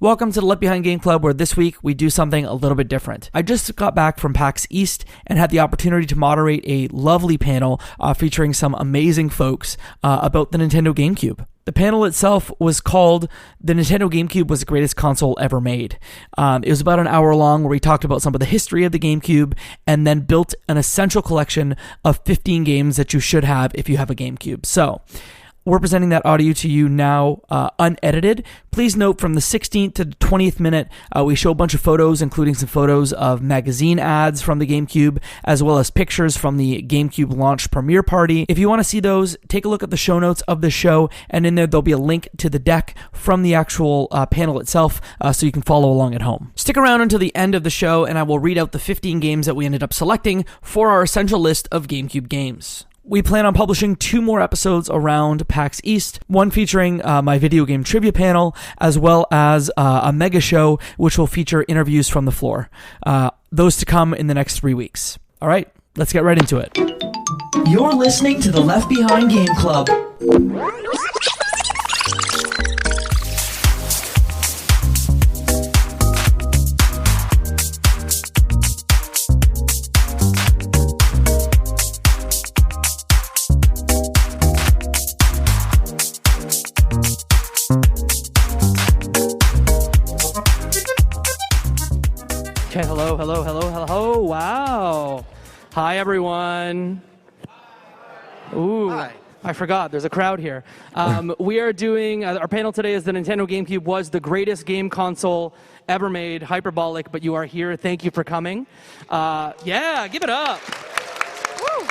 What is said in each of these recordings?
Welcome to the Left Behind Game Club, where this week we do something a little bit different. I just got back from PAX East and had the opportunity to moderate a lovely panel featuring some amazing folks about the Nintendo Gamecube. The panel itself was called "The Nintendo Gamecube Was the Greatest Console Ever Made." It was about an hour long, where we talked about some of the history of the GameCube and then built an essential collection of 15 games that you should have if you have a GameCube. So, we're presenting that audio to you now unedited. Please note, from the 16th to the 20th minute, we show a bunch of photos, including some photos of magazine ads from the GameCube, as well as pictures from the GameCube launch premiere party. If you want to see those, take a look at the show notes of the show, and in there there'll be a link to the deck from the actual panel itself, so you can follow along at home. Stick around until the end of the show, and I will read out the 15 games that we ended up selecting for our essential list of GameCube games. We plan on publishing 2 more episodes around PAX East, one featuring my video game trivia panel, as well as a mega show, which will feature interviews from the floor. Those to come in the next 3 weeks. All right, let's get right into it. You're listening to the Left Behind Game Club. Okay, hello. Wow. Hi, everyone. Ooh. Hi. I forgot, there's a crowd here. We are doing, our panel today is the Nintendo GameCube was the greatest game console ever made. Hyperbolic, but you are here. Thank you for coming. Yeah, give it up. Woo.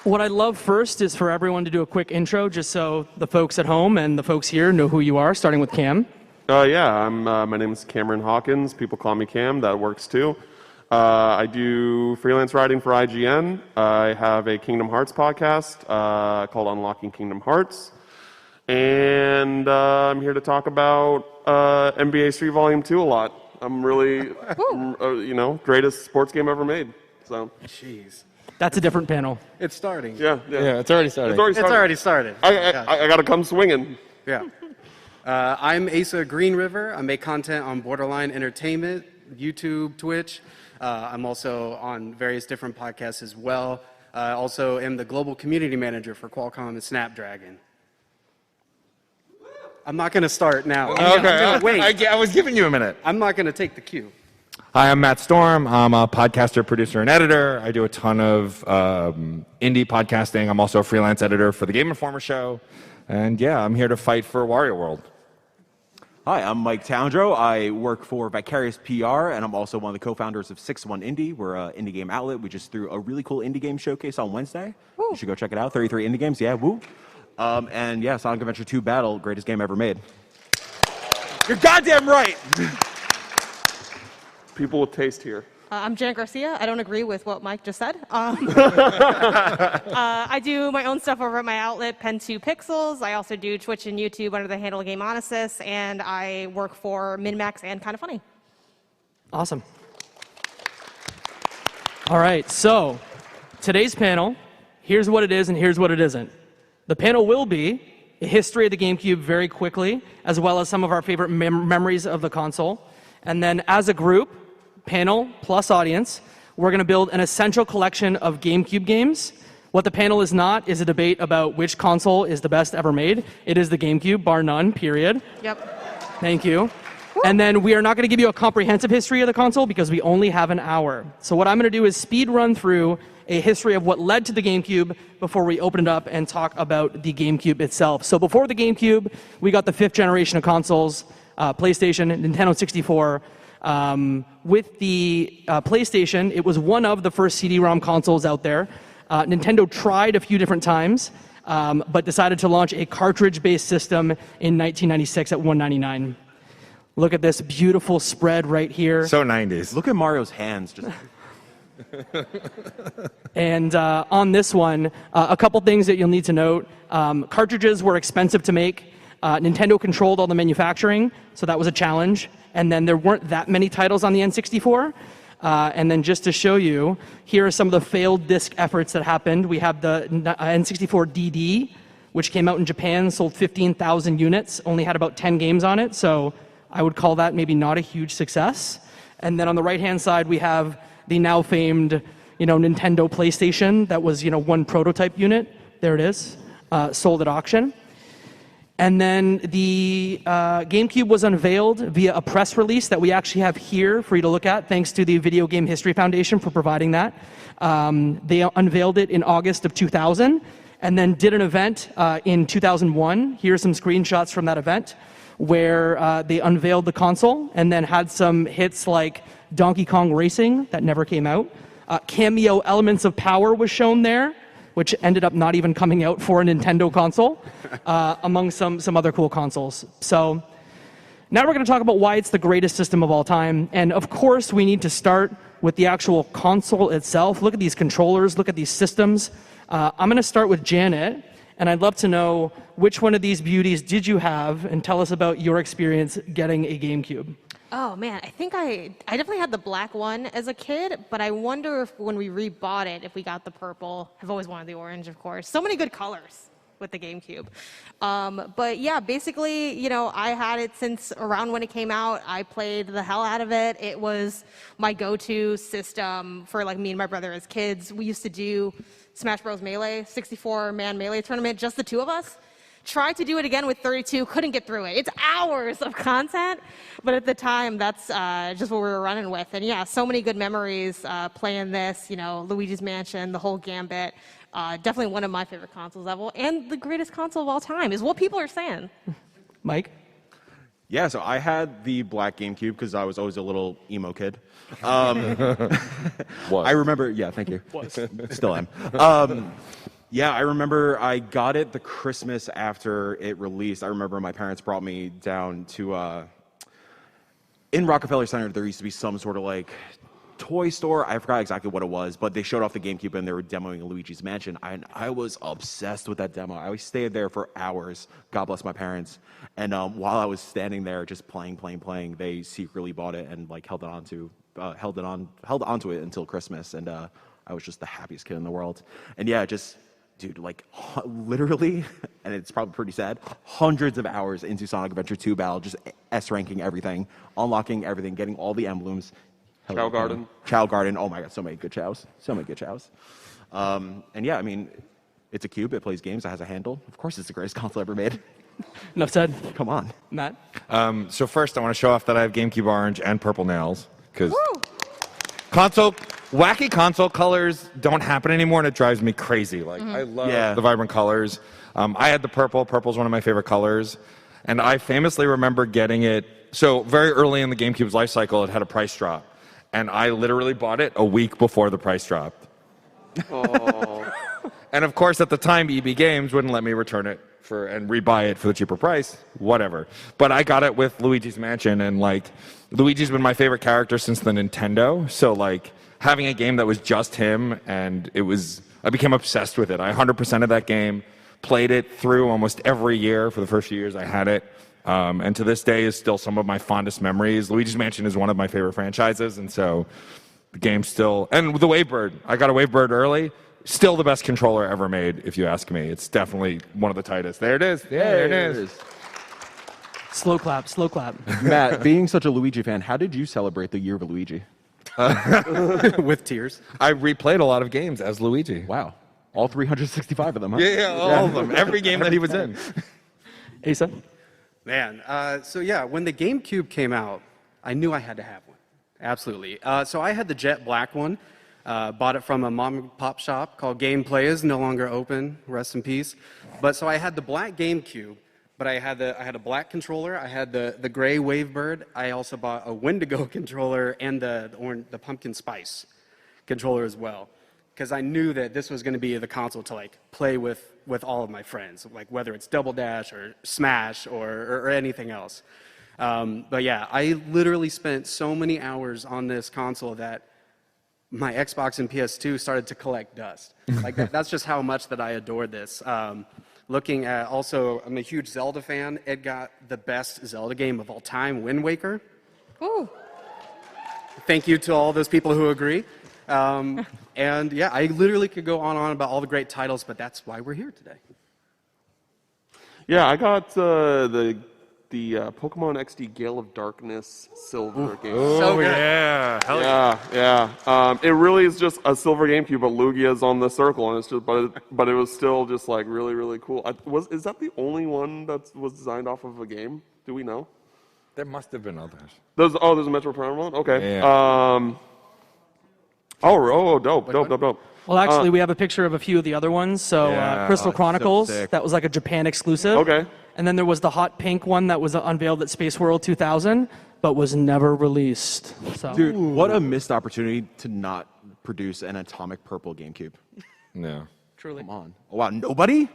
What I'd love first is for everyone to do a quick intro, just so the folks at home and the folks here know who you are, starting with Cam. My name is Cameron Hawkins. People call me Cam. That works too. I do freelance writing for IGN. I have a Kingdom Hearts podcast called Unlocking Kingdom Hearts. And I'm here to talk about NBA Street Volume 2 a lot. I'm really, greatest sports game ever made. So. Jeez. That's a different panel. It's starting. Yeah, it's already started. It's already started. I got to come swinging. Yeah. I'm Asa Green River. I make content on Borderline Entertainment, YouTube, Twitch. I'm also on various different podcasts as well. I also am the global community manager for Qualcomm and Snapdragon. I'm not going to start now. Okay. Wait. I was giving you a minute. I'm not going to take the cue. Hi, I'm Matt Storm. I'm a podcaster, producer, and editor. I do a ton of indie podcasting. I'm also a freelance editor for the Game Informer show. And yeah, I'm here to fight for Wario World. Hi, I'm Mike Towndrow. I work for Vicarious PR, and I'm also one of the co-founders of 6-1 Indie. We're an indie game outlet. We just threw a really cool indie game showcase on Wednesday. Woo. You should go check it out. 33 indie games. Yeah, woo. Sonic Adventure 2 Battle, greatest game ever made. You're goddamn right! People with taste here. I'm Jan Garcia. I don't agree with what Mike just said. I do my own stuff over at my outlet, Pen2 Pixels. I also do Twitch and YouTube under the handle Gameonesis, and I work for MinMax and Kinda Funny. Awesome. All right, so today's panel, here's what it is and here's what it isn't. The panel will be a history of the GameCube very quickly, as well as some of our favorite memories of the console. And then as a group, panel plus audience, we're going to build an essential collection of GameCube games. What the panel is not is a debate about which console is the best ever made. It is the GameCube, bar none, period. Yep. Thank you. And then we are not going to give you a comprehensive history of the console because we only have an hour. So what I'm going to do is speed run through a history of what led to the GameCube before we open it up and talk about the GameCube itself. So before the GameCube, we got the 5th generation of consoles, PlayStation, Nintendo 64. With the PlayStation, it was one of the first CD-ROM consoles out there. Nintendo tried a few different times, but decided to launch a cartridge-based system in 1996 at $199. Look at this beautiful spread right here. So 90s. Look at Mario's hands. Just. And on this one, a couple things that you'll need to note. Cartridges were expensive to make. Nintendo controlled all the manufacturing, so that was a challenge. And then there weren't that many titles on the N64. And then just to show you, here are some of the failed disc efforts that happened. We have the N64 DD, which came out in Japan, sold 15,000 units, only had about 10 games on it, so I would call that maybe not a huge success. And then on the right-hand side, we have the now famed, Nintendo PlayStation that was, one prototype unit. There it is, sold at auction. And then the GameCube was unveiled via a press release that we actually have here for you to look at, thanks to the Video Game History Foundation for providing that. They unveiled it in August of 2000, and then did an event in 2001. Here's some screenshots from that event, where they unveiled the console, and then had some hits like Donkey Kong Racing, that never came out. Cameo Elements of Power was shown there, which ended up not even coming out for a Nintendo console, among some other cool consoles. So now we're going to talk about why it's the greatest system of all time. And of course, we need to start with the actual console itself. Look at these controllers, look at these systems. I'm going to start with Janet, and I'd love to know which one of these beauties did you have, and tell us about your experience getting a GameCube. Oh man, I think I definitely had the black one as a kid, but I wonder if when we rebought it, if we got the purple. I've always wanted the orange, of course. So many good colors with the GameCube. But yeah, basically, I had it since around when it came out. I played the hell out of it. It was my go-to system for me and my brother as kids. We used to do Smash Bros. Melee, 64-man Melee tournament, just the two of us. Tried to do it again with 32, couldn't get through it. It's hours of content, but at the time, that's just what we were running with. And yeah, so many good memories playing this, Luigi's Mansion, the whole gambit. Definitely one of my favorite consoles ever, and the greatest console of all time is what people are saying. Mike? Yeah, so I had the black GameCube because I was always a little emo kid. I remember, yeah, thank you. Still am. Yeah, I remember I got it the Christmas after it released. I remember my parents brought me down to, in Rockefeller Center, there used to be some sort of toy store. I forgot exactly what it was, but they showed off the GameCube and they were demoing Luigi's Mansion. I was obsessed with that demo. I stayed there for hours. God bless my parents. And while I was standing there just playing, they secretly bought it and held onto it until Christmas. And I was just the happiest kid in the world. And yeah, dude, literally, and it's probably pretty sad, hundreds of hours into Sonic Adventure 2 Battle, just S-ranking everything, unlocking everything, getting all the emblems. Chow Garden. Chow Garden. Oh my God, so many good chows. And yeah, I mean, it's a cube. It plays games. It has a handle. Of course, it's the greatest console ever made. Enough said. Come on. Matt? So first, I want to show off that I have GameCube orange and purple nails, because wacky console colors don't happen anymore, and it drives me crazy. I love the vibrant colors. I had the purple. Purple's one of my favorite colors. And I famously remember getting it. So very early in the GameCube's life cycle, it had a price drop. And I literally bought it a week before the price dropped. Oh. And of course, at the time, EB Games wouldn't let me return it and rebuy it for the cheaper price. Whatever. But I got it with Luigi's Mansion, and Luigi's been my favorite character since the Nintendo. So having a game that was just him, and I became obsessed with it. I 100%ed that game, played it through almost every year for the first few years I had it. And to this day is still some of my fondest memories. Luigi's Mansion is one of my favorite franchises, and so the game's still... And the Wavebird. I got a Wavebird early. Still the best controller ever made, if you ask me. It's definitely one of the tightest. There it is. Yeah, there it is. Slow clap. Matt, being such a Luigi fan, how did you celebrate the year of Luigi? With tears. I replayed a lot of games as Luigi. Wow. All 365 of them, huh? Yeah, all of them. Every game that he was in. Asa? Man, so yeah, when the GameCube came out, I knew I had to have one. Absolutely. So I had the jet black one. Bought it from a mom and pop shop called Game Players, no longer open, rest in peace. But so I had the black GameCube, but I had a black controller. I had the gray Wavebird. I also bought a Wendigo controller and the pumpkin spice controller as well, because I knew that this was going to be the console to play with all of my friends, whether it's Double Dash or Smash or anything else. But yeah, I literally spent so many hours on this console that my Xbox and PS2 started to collect dust. That's just how much that I adored this. Looking at also, I'm a huge Zelda fan. It got the best Zelda game of all time, Wind Waker. Ooh. Thank you to all those people who agree. And yeah, I literally could go on and on about all the great titles, but that's why we're here today. Yeah, I got the Pokemon XD Gale of Darkness Silver game. Oh yeah, hell Yeah. It really is just a silver GameCube, but Lugia's on the circle, and it's just, but it was still just like really, really cool. Is that the only one that was designed off of a game? Do we know? There must have been others. There's a Metro Prime one. Okay. Yeah. Dope. Well, actually, we have a picture of a few of the other ones. So Crystal Chronicles, sick. that was like a Japan exclusive. Okay. And then there was the hot pink one that was unveiled at Space World 2000, but was never released. So. Dude, what a missed opportunity to not produce an atomic purple GameCube. No. Truly. Come on. Oh, wow, nobody?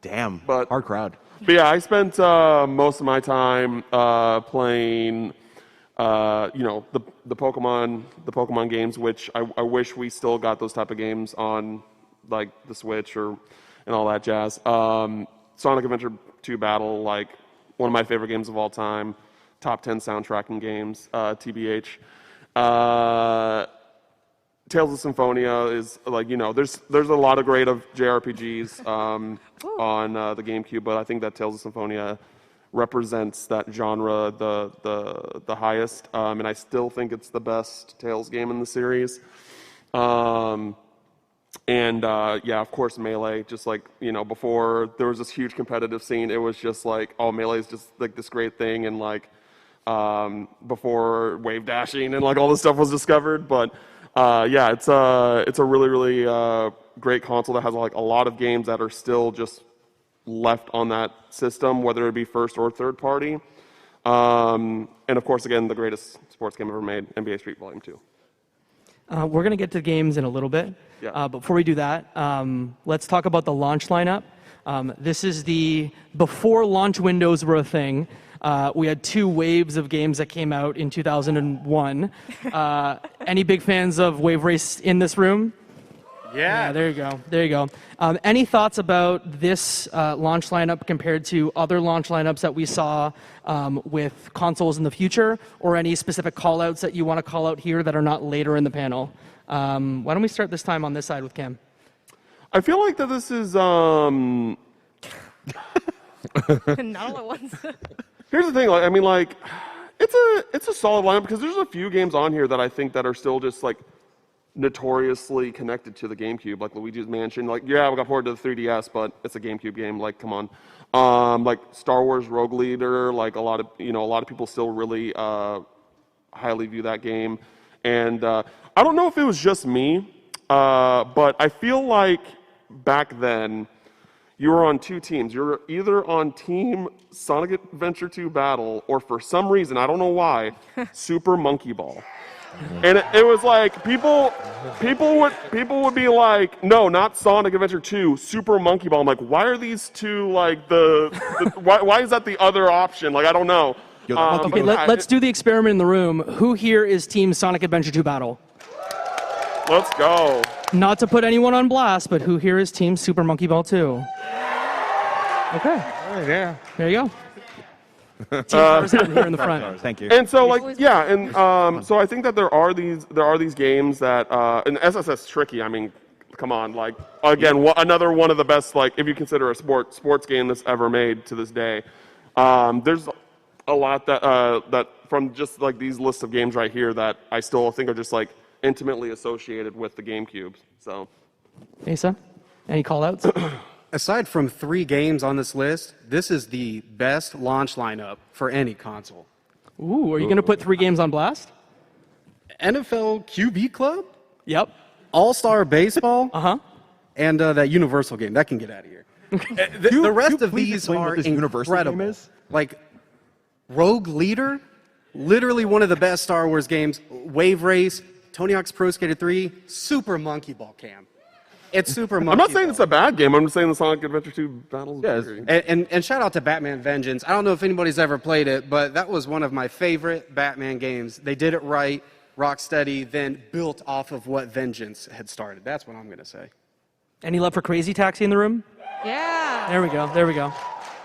Damn. But- hard crowd. But yeah, I spent most of my time playing, the Pokemon games, which I wish we still got those type of games on, like the Switch and all that jazz. Sonic Adventure 2 Battle, like one of my favorite games of all time. Top 10 soundtracking games, TBH. Tales of Symphonia is like, there's a lot of great of JRPGs on the GameCube, but I think that Tales of Symphonia represents that genre the highest, and I still think it's the best Tales game in the series. Of course, Melee, just like, before there was this huge competitive scene, it was just like, oh, Melee is just like this great thing, and like, before wave dashing and like all this stuff was discovered, but it's a really, really great console that has like a lot of games that are still just left on that system, whether it be first or third party. And of course, again, the greatest sports game ever made, NBA Street Volume 2. We're going to get to games in a little bit. Yeah. Before we do that, let's talk about the launch lineup. This is before launch windows were a thing. We had 2 waves of games that came out in 2001. Any big fans of Wave Race in this room? Yeah, there you go. Any thoughts about this launch lineup compared to other launch lineups that we saw with consoles in the future, or any specific call-outs that you want to call out here that are not later in the panel? Why don't we start this time on this side with Cam? I feel like that this is Not all at once. Here's the thing, it's a solid lineup because there's a few games on here that I think that are still just like notoriously connected to the GameCube, like Luigi's Mansion. Like, yeah, we got forward to the 3DS, but it's a GameCube game. Like, come on. Like Star Wars Rogue Leader. Like a lot of people still really highly view that game. And I don't know if it was just me, but I feel like back then you were on 2 teams. You're either on Team Sonic Adventure 2 Battle, or for some reason, I don't know why, Super Monkey Ball. And it was like people would be like, no, not Sonic Adventure 2, Super Monkey Ball. I'm like, why are these two like why is that the other option? Like, I don't know. Okay, let's do the experiment in the room. Who here is Team Sonic Adventure 2 Battle? Let's go. Not to put anyone on blast, but who here is Team Super Monkey Ball 2? Okay. Yeah. There you go. Team Tarzan here in the front. Thank you. And so so I think that there are these games that and SSS tricky. I mean, come on, like again, another one of the best, like if you consider a sports game that's ever made to this day. There's a lot that from just like these lists of games right here that I still think are just like intimately associated with the GameCube. So, Asa, any call-outs? Aside from 3 games on this list, this is the best launch lineup for any console. Ooh, are you going to put 3 games on blast? NFL QB Club, Yep. All-Star Baseball, And that Universal game. That can get out of here. The rest of these are incredible. Like Rogue Leader, literally one of the best Star Wars games. Wave Race, Tony Hawk's Pro Skater 3, Super Monkey Ball Cam. It's Super Monkey I'm not saying Ball. it's a bad game. I'm just saying the Sonic Adventure 2 Battles. Yes. And shout out to Batman Vengeance. I don't know if anybody's ever played it, but that was one of my favorite Batman games. They did it right. Rocksteady then built off of what Vengeance had started. That's what I'm going to say. any love for Crazy Taxi in the room? Yeah. There we go.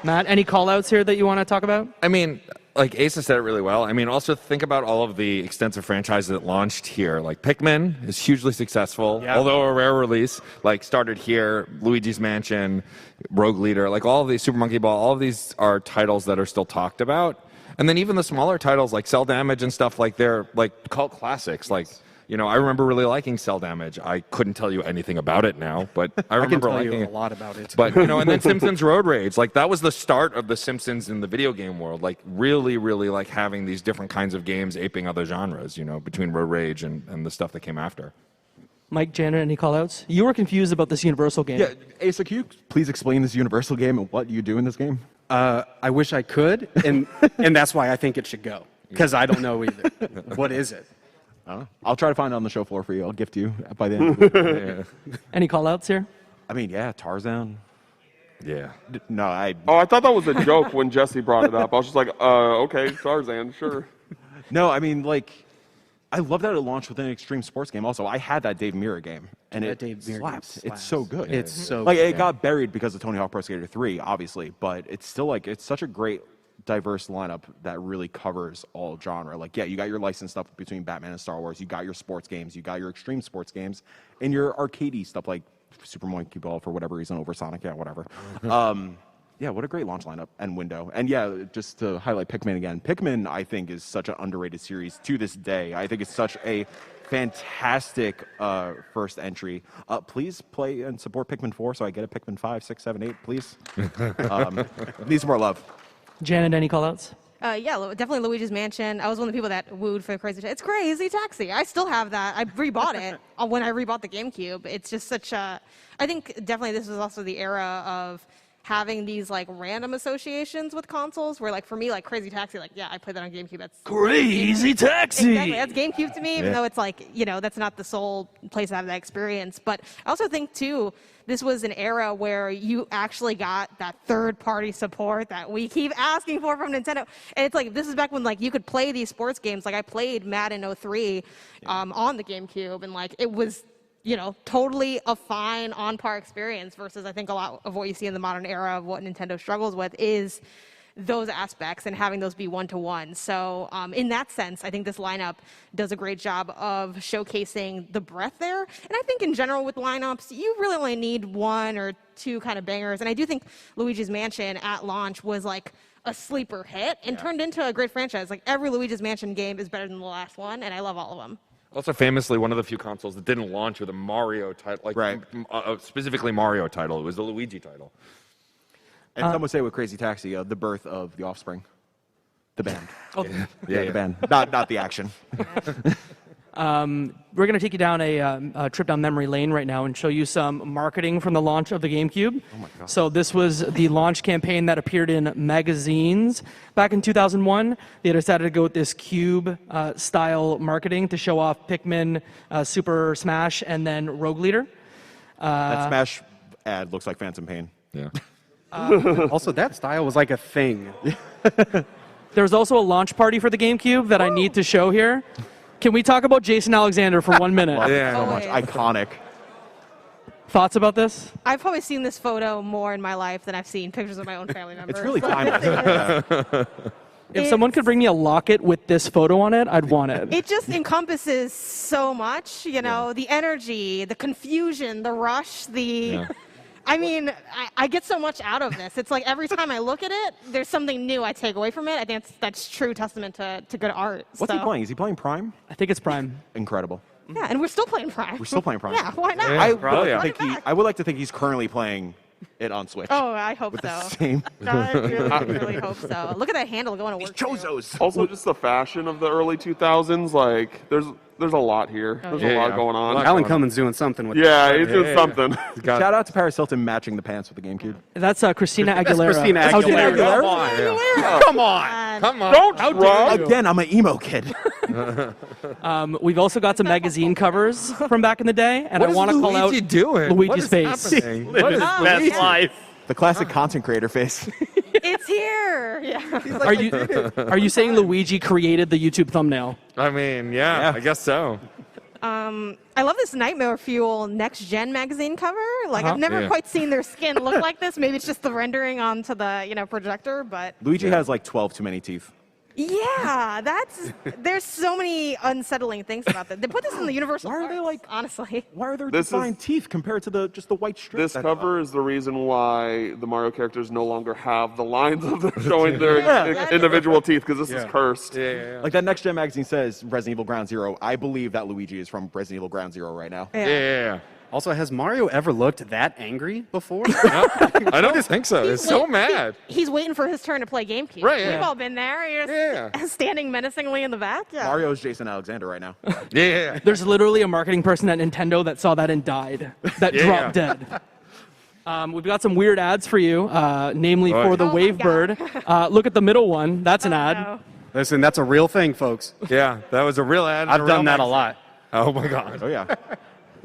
Matt, any call-outs here that you want to talk about? I mean, like Asa said it really well. I mean, also think about all of the extensive franchises that launched here. Like Pikmin is hugely successful, although a rare release. Like started here, Luigi's Mansion, Rogue Leader, like all of these, Super Monkey Ball, all of these are titles that are still talked about. And then even the smaller titles like Cell Damage and stuff, like they're like cult classics. Like, you know, I remember really liking Cell Damage. I couldn't tell you anything about it now, but I remember I can tell liking you it. a lot about it. But, you know, and then Simpsons Road Rage. Like, that was the start of the Simpsons in the video game world. Like, really, really, like, having these different kinds of games aping other genres, you know, between Road Rage and the stuff that came after. Mike, Janet, any call-outs? You were confused about this Universal game. Yeah, Asa, can you please explain this Universal game and what you do in this game? I wish I could, and that's why I think it should go, because I don't know either. What is it? I'll try to find it on the show floor for you. I'll gift you by the end. Any call-outs here? I mean, yeah, Tarzan. Yeah. No, I thought that was a joke when Jesse brought it up. I was just like, okay, Tarzan, sure. No, I mean, like, I love that it launched with an extreme sports game. Also, I had that Dave Mirra game, and it Dave Mirra slaps. game It's so good. It's so like good. it got buried because of Tony Hawk Pro Skater 3, obviously, but it's still like it's such a great diverse lineup that really covers all genre. Like, yeah, you got your licensed stuff between Batman and Star Wars, you got your sports games, you got your extreme sports games, and your arcadey stuff like Super Monkey Ball for whatever reason over Sonic, yeah, whatever. Yeah, what a great launch lineup and window. And yeah, just to highlight Pikmin again, Pikmin I think is such an underrated series to this day. I think it's such a fantastic first entry. Please play and support Pikmin 4 so I get a Pikmin 5, 6, 7, 8, please. Needs more love. Janet, any callouts? Yeah, definitely Luigi's Mansion. I was one of the people that wooed for Crazy Taxi. It's Crazy Taxi. I still have that. I rebought it when I rebought the GameCube. It's just such a... I think definitely this was also the era of having these like random associations with consoles where like for me like Crazy Taxi, like yeah, I played that on GameCube. That's Crazy Taxi! Exactly, that's GameCube to me, even though it's like, you know, that's not the sole place I have that experience. But I also think too, this was an era where you actually got that third-party support that we keep asking for from Nintendo. And it's like, this is back when like you could play these sports games. Like I played Madden 03 on the GameCube, and like it was, you know, totally a fine on-par experience versus I think a lot of what you see in the modern era of what Nintendo struggles with is those aspects and having those be one-to-one. So in that sense, I think this lineup does a great job of showcasing the breadth there. And I think in general with lineups, you really only need one or two kind of bangers. And I do think Luigi's Mansion at launch was like a sleeper hit and turned into a great franchise. Like every Luigi's Mansion game is better than the last one, and I love all of them. Also, famously, one of the few consoles that didn't launch with a Mario title, like specifically Mario title. It was the Luigi title. And some would say with Crazy Taxi, the birth of The Offspring, the band. The band, not the action. We're going to take you down a trip down memory lane right now and show you some marketing from the launch of the GameCube. Oh my God. So this was the launch campaign that appeared in magazines back in 2001. They decided to go with this cube-style marketing to show off Pikmin, Super Smash, and then Rogue Leader. That Smash ad looks like Phantom Pain. Yeah. Also, that style was like a thing. There was also a launch party for the GameCube that I need to show here. Can we talk about Jason Alexander for 1 minute? So much. Iconic. Thoughts about this? I've probably seen this photo more in my life than I've seen pictures of my own family members. It's really timeless. If someone could bring me a locket with this photo on it, I'd want it. It just encompasses so much, you know, the energy, the confusion, the rush, I mean, I get so much out of this. It's like every time I look at it, there's something new I take away from it. I think that's true testament to good art. What's he playing? Is he playing Prime? I think it's Prime. Incredible. Yeah, and we're still playing Prime. We're still playing Prime. Yeah, why not? I would like to think he's currently playing it on Switch. Oh, I hope with so. The same. I really hope so. Look at that handle going to work. Chozos. Also, just the fashion of the early 2000s. Like, there's a lot here. There's a lot going on. Alan Cummins doing something with Yeah, he's doing something. Shout out to Paris Hilton matching the pants with the GameCube. That's Christina Aguilera. That's Christina Aguilera. Come on. Come on. Don't shrug. Again, I'm an emo kid. We've also got some magazine covers from back in the day, and I want to call out doing? Luigi's face. What is best life. The classic content creator face. It's here. Yeah. Are you saying Luigi created the YouTube thumbnail? I mean, yeah, I guess so. I love this Nightmare Fuel Next Gen magazine cover. Like I've never quite seen their skin look like this. Maybe it's just the rendering onto the projector, but Luigi has like 12 too many teeth. Yeah, there's so many unsettling things about that. They put this in the Universal Why are they Parts, like- honestly. Why are there This defined teeth compared to just the white strip? This cover is the reason why the Mario characters no longer have the lines of them showing their individual teeth, because this is cursed. Like that Next Gen magazine says, Resident Evil Ground Zero. I believe that Luigi is from Resident Evil Ground Zero right now. Yeah. Also, has Mario ever looked that angry before? I don't think so. It's so mad. He's waiting for his turn to play GameCube. Right, We've yeah. all been there. You're just standing menacingly in the back. Yeah. Mario's Jason Alexander right now. Yeah. There's literally a marketing person at Nintendo that saw that and died. That dropped dead. We've got some weird ads for you, namely for the Oh my Wavebird. Look at the middle one. That's an ad. No. Listen, that's a real thing, folks. Yeah, that was a real ad. in I've real done that a magazine. lot. Oh my god. Oh yeah.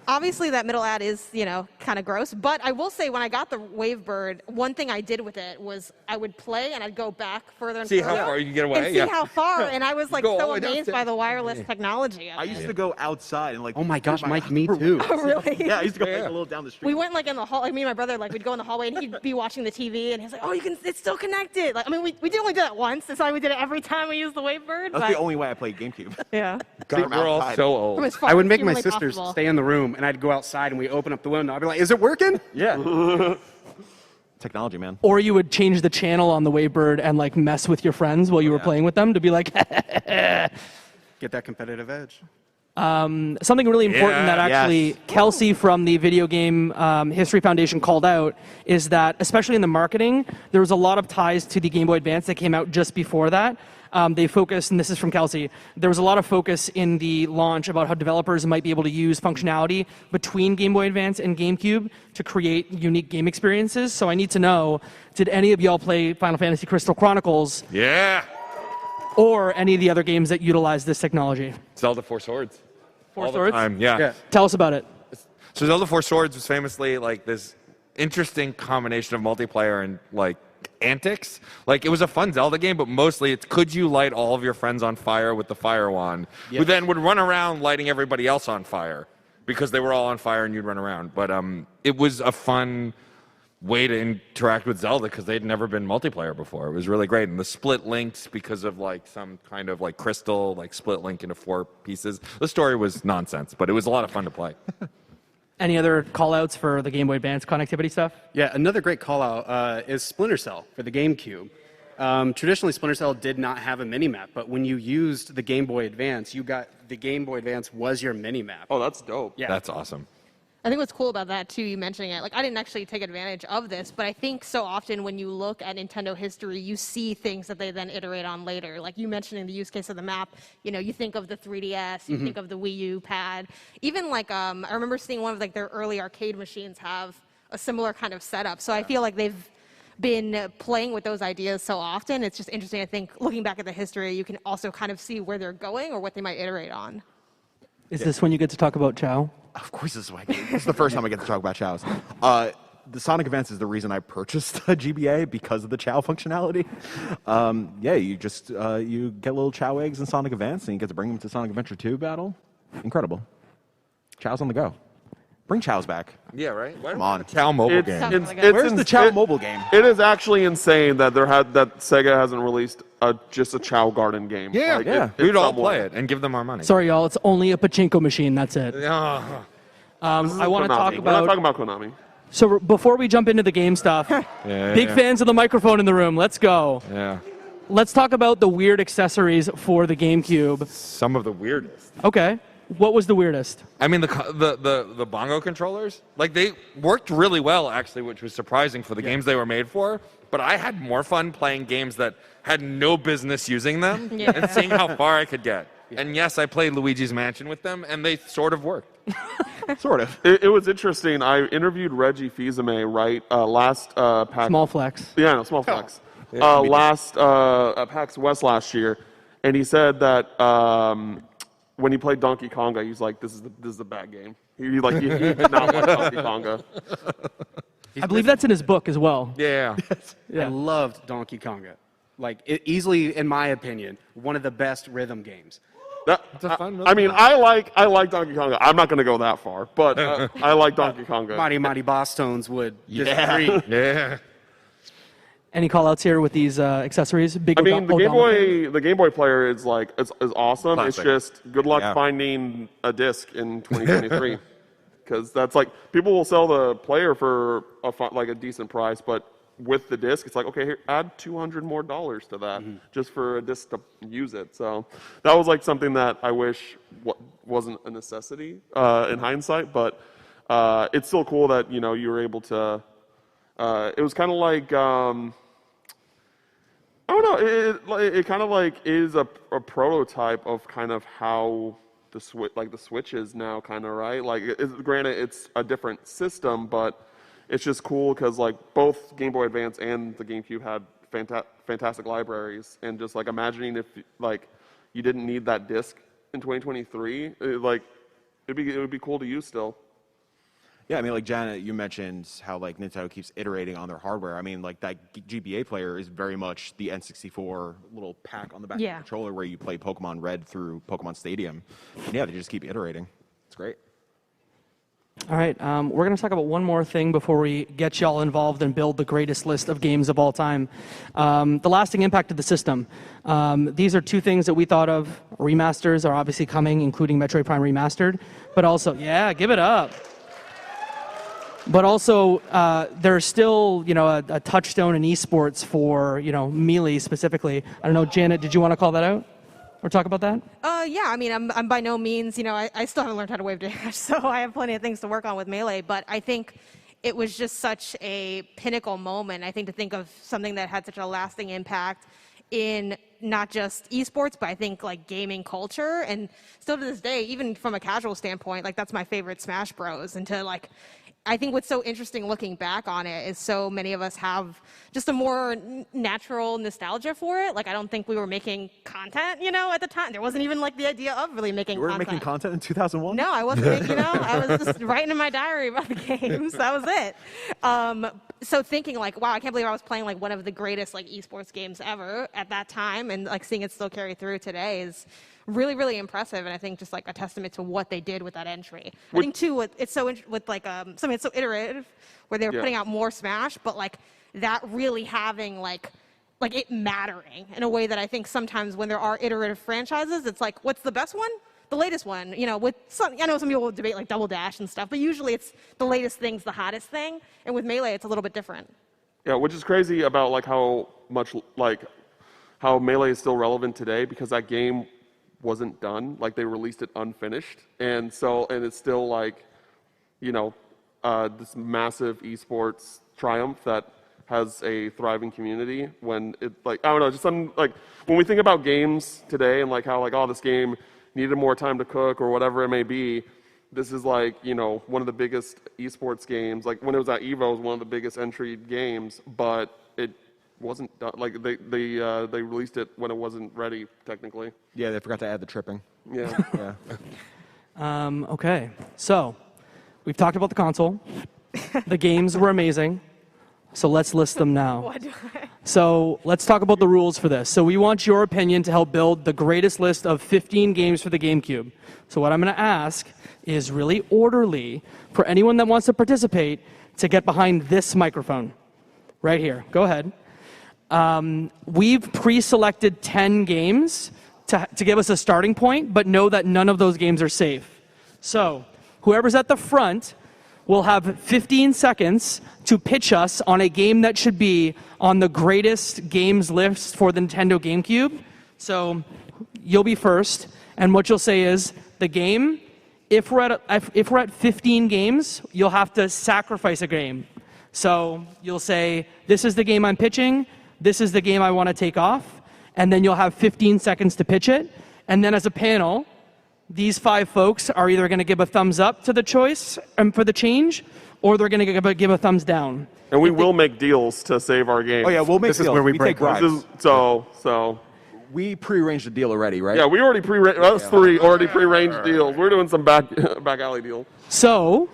Obviously, that middle ad is, kind of gross. But I will say, when I got the Wavebird, one thing I did with it was I would play and I'd go back further and See further. how far you can get away. And see how far. And I was like Go all so the way down amazed to- by the wireless technology. I used to go outside and like. Oh my gosh, put Mike, me too. Oh, really? Yeah, I used to go like, a little down the street. We went like in the hall. Like me and my brother, like we'd go in the hallway and he'd be watching the TV and he's like, "Oh, it's still connected." Like, I mean, we did only do that once. That's why we did it every time we used the Wavebird. That's but, the only way I played GameCube. yeah. God, we're all outside. so old. From as far I would as make my humanly sisters possible. stay in the room, and I'd go outside, and we open up the window. I'd be like, "Is it working?" Yeah. Technology, man. Or you would change the channel on the Wavebird and like mess with your friends while you were playing with them to be like, Get that competitive edge. something really important Yeah. that actually Yes. Kelsey from the Video Game History Foundation called out is that, especially in the marketing, there was a lot of ties to the Game Boy Advance that came out just before that. They focused, and this is from Kelsey, there was a lot of focus in the launch about how developers might be able to use functionality between Game Boy Advance and GameCube to create unique game experiences. So I need to know, did any of y'all play Final Fantasy Crystal Chronicles Yeah. or any of the other games that utilize this technology? Zelda Four Swords. Four All the Swords? time, yeah. Yeah. Tell us about it. So Zelda Four Swords was famously like this interesting combination of multiplayer and like antics. Like it was a fun Zelda game, but mostly it's could you light all of your friends on fire with the fire wand, who then would run around lighting everybody else on fire because they were all on fire and you'd run around. But it was a fun way to interact with Zelda because they'd never been multiplayer before. It was really great. And the split links because of like some kind of like crystal, like split link into 4 pieces. The story was nonsense, but it was a lot of fun to play. Any other call-outs for the Game Boy Advance connectivity stuff? Yeah, another great call out is Splinter Cell for the GameCube. Traditionally, Splinter Cell did not have a mini-map, but when you used the Game Boy Advance, you got the Game Boy Advance was your mini-map. Oh, that's dope. Yeah. That's awesome. I think what's cool about that too, you mentioning it, like I didn't actually take advantage of this, but I think so often when you look at Nintendo history, you see things that they then iterate on later. Like you mentioning the use case of the map, you think of the 3DS, you think of the Wii U pad. Even like, I remember seeing one of like their early arcade machines have a similar kind of setup. So I feel like they've been playing with those ideas so often. It's just interesting, I think, looking back at the history, you can also kind of see where they're going or what they might iterate on. Is this when you get to talk about Chow? Of course, this is the first time I get to talk about chows. The Sonic Advance is the reason I purchased a GBA because of the chow functionality. You just you get little chow eggs in Sonic Advance and you get to bring them to Sonic Adventure 2 battle. Incredible. Chows on the go. Bring chows back. Yeah, right? Come on. Chow mobile It's, game. Sounds it's, really good. Where's the chow mobile game? It is actually insane that that Sega hasn't released just a Chow Garden game. Yeah, Like, yeah. it's We'd all somewhere. play it and give them our money. Sorry, y'all. It's only a pachinko machine. That's it. Oh. I want to Konami. talk We're not talking about. about Konami. So before we jump into the game stuff, big fans of the microphone in the room. Let's go. Yeah. Let's talk about the weird accessories for the GameCube. Some of the weirdest. Okay. What was the weirdest? I mean, the bongo controllers, like they worked really well, actually, which was surprising for the games they were made for. But I had more fun playing games that had no business using them and seeing how far I could get. And yes, I played Luigi's Mansion with them, and they sort of worked. Sort of. It was interesting. I interviewed Reggie Fils-Aimé, right? Last PAX. Small flex. Yeah, no, small flex. Last PAX West last year, and he said that when he played Donkey Konga, he's like, "This is the bad game." He did not like Donkey Konga. I believe that's in his book as well. Yeah. I loved Donkey Konga. Like, easily, in my opinion, one of the best rhythm games. a fun I mean, I like Donkey Konga. I'm not going to go that far, but I like Donkey Konga. Mighty Boss Tones would disagree. Yeah. Any call outs here with these accessories? I mean, the Game Boy player is like is awesome. Classic. It's just good luck Yeah. finding a disc in 2023, because that's like people will sell the player for a decent price, but with the disc, it's like, okay, here, add $200 more to that just for a disc to use it. So that was like something that I wish wasn't a necessity in hindsight, but it's still cool that you were able to. It was kind of like. I don't know. It kind of like is a prototype of kind of how the Switch is now, kind of, right? Like, granted, it's a different system, but it's just cool because like both Game Boy Advance and the GameCube had fantastic libraries, and just like imagining if like you didn't need that disc in 2023, it would be cool to use still. Yeah, I mean, like Janet, you mentioned how like Nintendo keeps iterating on their hardware. I mean, like that GBA player is very much the N64 little pack on the back of the controller where you play Pokemon Red through Pokemon Stadium. And yeah, they just keep iterating. It's great. All right, we're going to talk about one more thing before we get y'all involved and build the greatest list of games of all time. The lasting impact of the system. These are two things that we thought of. Remasters are obviously coming, including Metroid Prime Remastered, but also, yeah, give it up. But also, there's still, a touchstone in esports for, Melee specifically. I don't know, Janet, did you want to call that out or talk about that? Yeah, I mean, I'm by no means, I still haven't learned how to wave dash, so I have plenty of things to work on with Melee, but I think it was just such a pinnacle moment, I think, to think of something that had such a lasting impact in not just esports, but I think like gaming culture, and still to this day, even from a casual standpoint, like that's my favorite Smash Bros. And to like, I think what's so interesting looking back on it is so many of us have just a more natural nostalgia for it. Like, I don't think we were making content, at the time. There wasn't even like the idea of really making content. You weren't making content in 2001? No, I wasn't, I was just writing in my diary about the games. That was it. So thinking like, wow, I can't believe I was playing like one of the greatest like esports games ever at that time, and like seeing it still carry through today is really, really impressive, and I think just like a testament to what they did with that entry. I think too, it's so with like something that's so iterative, where they were putting out more Smash, but like that really having like it mattering in a way that I think sometimes when there are iterative franchises, it's like, what's the best one? The latest one, with some, I know some people will debate like Double Dash and stuff, but usually it's the latest thing's the hottest thing, and with Melee, it's a little bit different. Yeah, which is crazy about like how much like how Melee is still relevant today, because that game wasn't done. Like, they released it unfinished, and it's still like, this massive esports triumph that has a thriving community. When it like, I don't know, just some like when we think about games today and like how like, oh, this game needed more time to cook or whatever it may be, this is like, one of the biggest esports games. Like, when it was at EVO, it was one of the biggest entry games, but it wasn't done. Like, they released it when it wasn't ready, technically. Yeah, they forgot to add the tripping. Yeah. Yeah. Okay, so we've talked about the console. The games were amazing. So let's list them now. So let's talk about the rules for this. So we want your opinion to help build the greatest list of 15 games for the GameCube. So what I'm going to ask is really orderly for anyone that wants to participate to get behind this microphone right here. Go ahead. We've pre-selected 10 games to give us a starting point, but know that none of those games are safe. So whoever's at the front will have 15 seconds to pitch us on a game that should be on the greatest games list for the Nintendo GameCube. So you'll be first, and what you'll say is the game. If we're at 15 games, you'll have to sacrifice a game. So you'll say, this is the game I'm pitching, this is the game I want to take off, and then you'll have 15 seconds to pitch it. And then as a panel, these 5 folks are either going to give a thumbs up to the choice for the change, or they're going to give a thumbs down. And we will make deals to save our game. Oh yeah, we'll make deals. This is where we break take bribes. So We pre-arranged a deal already, right? yeah, we already pre-arranged. Us 3 already pre-arranged deals. We're doing some back alley deals. So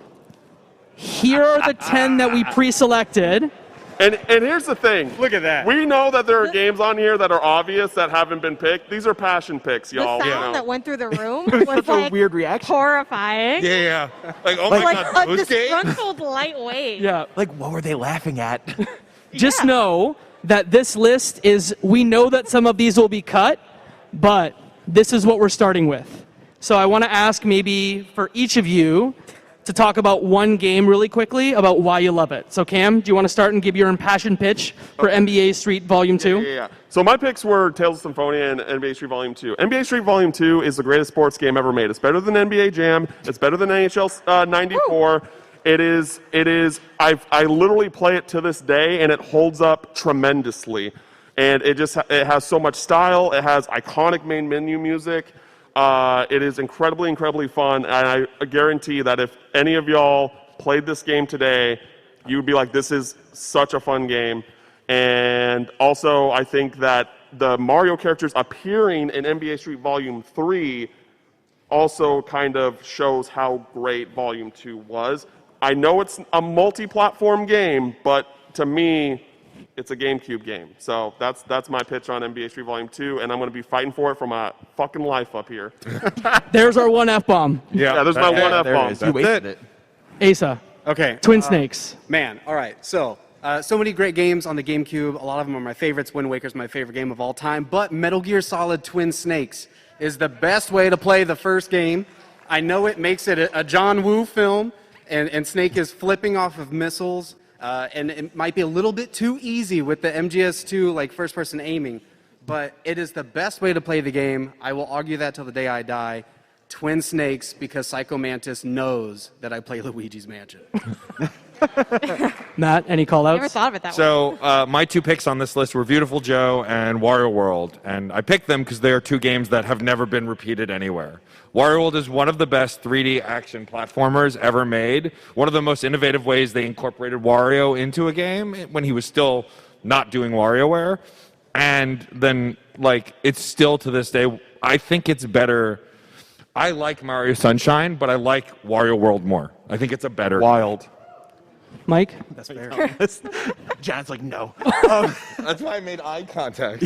here are the 10 that we pre-selected. And here's the thing. Look at that. We know that there are games on here that are obvious that haven't been picked. These are passion picks, y'all. The sound that went through the room was like weird reaction. horrifying. Yeah. Like, oh my Like God, a those games? disgruntled lightweight. Yeah. Like, what were they laughing at? Just know that this list is, we know that some of these will be cut, but this is what we're starting with. So I want to ask maybe for each of you to talk about one game really quickly about why you love it. So Cam, do you want to start and give your impassioned pitch for NBA Street Volume 2? Yeah. So my picks were Tales of Symphonia and NBA Street Volume 2. NBA Street Volume 2 is the greatest sports game ever made. It's better than NBA Jam. It's better than NHL 94. Woo! It is. I literally play it to this day, and it holds up tremendously. And it has so much style. It has iconic main menu music. It is incredibly fun, and I guarantee that if any of y'all played this game today, you would be like, this is such a fun game. And also, I think that the Mario characters appearing in NBA Street Volume 3 also kind of shows how great Volume 2 was. I know it's a multi-platform game, but to me, it's a GameCube game. So that's my pitch on NBA Street Volume 2, and I'm going to be fighting for it for my fucking life up here. There's our one F-bomb. Yeah, there's my one F-bomb. You wasted it. Asa. Okay. Twin Snakes. Man, all right. So many great games on the GameCube. A lot of them are my favorites. Wind Waker's my favorite game of all time. But Metal Gear Solid Twin Snakes is the best way to play the first game. I know it makes it a John Woo film, and Snake is flipping off of missiles. And it might be a little bit too easy with the MGS2 like first-person aiming, but it is the best way to play the game. I will argue that till the day I die. Twin Snakes, because Psycho Mantis knows that I play Luigi's Mansion. Matt, any call-outs? Never thought of it that way. So my two picks on this list were Beautiful Joe and Wario World, and I picked them because they are two games that have never been repeated anywhere. Wario World is one of the best 3D action platformers ever made. One of the most innovative ways they incorporated Wario into a game when he was still not doing WarioWare. And then, like, it's still to this day, I think it's better. I like Mario Sunshine, but I like Wario World more. I think it's a better Wild. Mike? That's fair. Jan's like, no. That's why I made eye contact.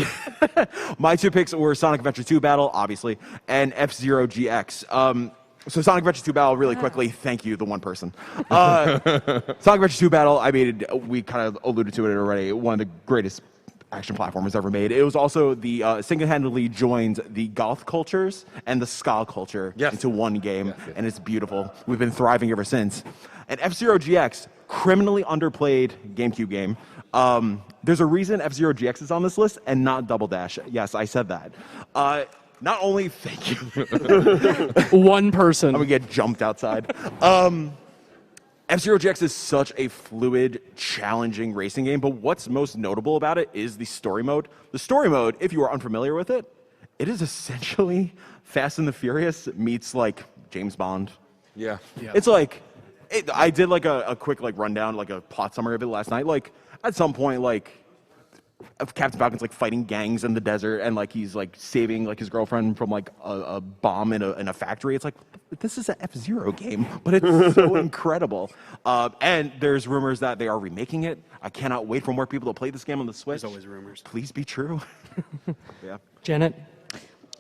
My two picks were Sonic Adventure 2 Battle, obviously, and F-Zero GX. So Sonic Adventure 2 Battle, really quickly, thank you, the one person. Sonic Adventure 2 Battle, I mean, we kind of alluded to it already, one of the greatest action platformers ever made. It was also the single-handedly joined the goth cultures and the ska culture into one game, and it's beautiful. We've been thriving ever since. And F-Zero GX, criminally underplayed GameCube game. There's a reason F-Zero GX is on this list and not Double Dash. Yes, I said that. Not only, thank you. One person. I'm gonna get jumped outside. F-Zero GX is such a fluid, challenging racing game, but what's most notable about it is the story mode. The story mode, if you are unfamiliar with it, it is essentially Fast and the Furious meets like James Bond. Yeah. It's like, I did like a quick like rundown, like a plot summary of it last night. Like at some point, like Captain Falcon's like fighting gangs in the desert, and like he's like saving like his girlfriend from like a bomb in a factory. It's like, this is an F-Zero game, but it's so incredible. And there's rumors that they are remaking it. I cannot wait for more people to play this game on the Switch. There's always rumors. Please be true. Yeah. Janet?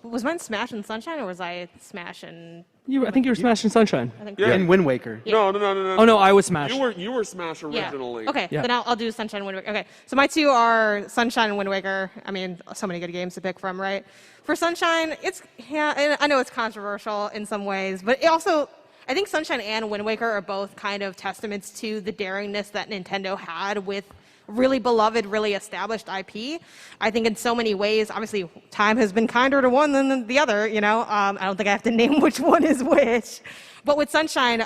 Was mine Smash and Sunshine, or was I Smash and... I think you were Smash and Sunshine. I think Yeah. And Wind Waker. No. Oh, no, I was Smash. You were Smash originally. Yeah. Okay, Yeah. then I'll do Sunshine and Wind Waker. Okay, so my two are Sunshine and Wind Waker. I mean, so many good games to pick from, right? For Sunshine, and I know it's controversial in some ways, but it also, I think Sunshine and Wind Waker are both kind of testaments to the daringness that Nintendo had with really beloved, really established IP. I think in so many ways, obviously, time has been kinder to one than the other, you know? I don't think I have to name which one is which. But with Sunshine,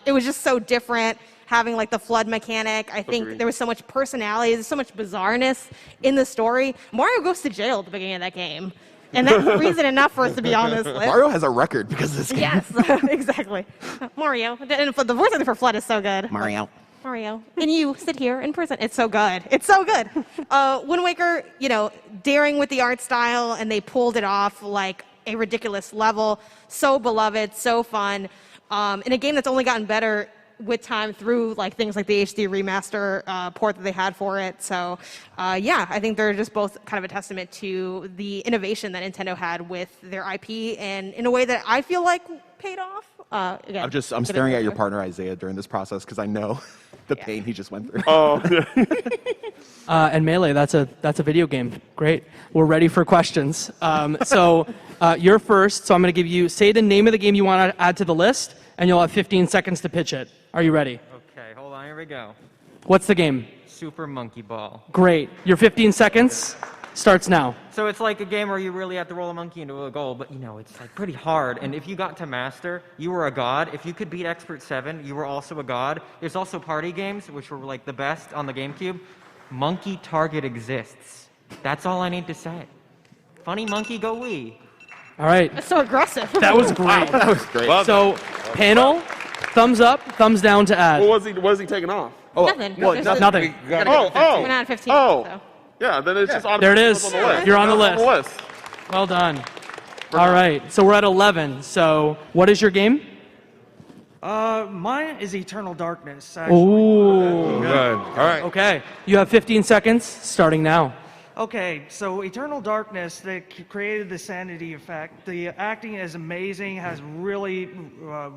it was just so different, having like the flood mechanic. I think there was so much personality, there's so much bizarreness in the story. Mario goes to jail at the beginning of that game. And that's reason enough for us to be on this list. Mario has a record because of this game. Yes, exactly. Mario. And the voice acting for Flood is so good. Mario. And you sit here in prison. It's so good. It's so good. Wind Waker, daring with the art style, and they pulled it off like a ridiculous level. So beloved, so fun. In a game that's only gotten better with time through like things like the HD remaster port that they had for it. So I think they're just both kind of a testament to the innovation that Nintendo had with their IP, and in a way that I feel like paid off. Again, I'm staring at your partner Isaiah during this process because I know the pain he just went through. Oh, yeah. And Melee, that's a video game. Great. We're ready for questions. So you're first. So I'm going to give you say the name of the game you want to add to the list, and you'll have 15 seconds to pitch it. Are you ready? Okay, hold on. Here we go. What's the game? Super Monkey Ball. Great. Your 15 seconds starts now. So it's like a game where you really have to roll a monkey into a goal, but it's like pretty hard. And if you got to master, you were a god. If you could beat Expert 7, you were also a god. There's also party games, which were like the best on the GameCube. Monkey Target exists. That's all I need to say. Funny monkey, go wee. All right. That's so aggressive. That was great. That was great. So, panel, thumbs up, thumbs down to add. What was he taking off? Nothing. Nothing. We're not at 15. Oh. So. Yeah, then it's just There it automatically is. on the list. You're on the list. On the list. Well done. All right. So we're at 11. So what is your game? Mine is Eternal Darkness, actually. Ooh. Good. All right. Okay. You have 15 seconds starting now. Okay, so Eternal Darkness, they created the sanity effect. The acting is amazing, has really,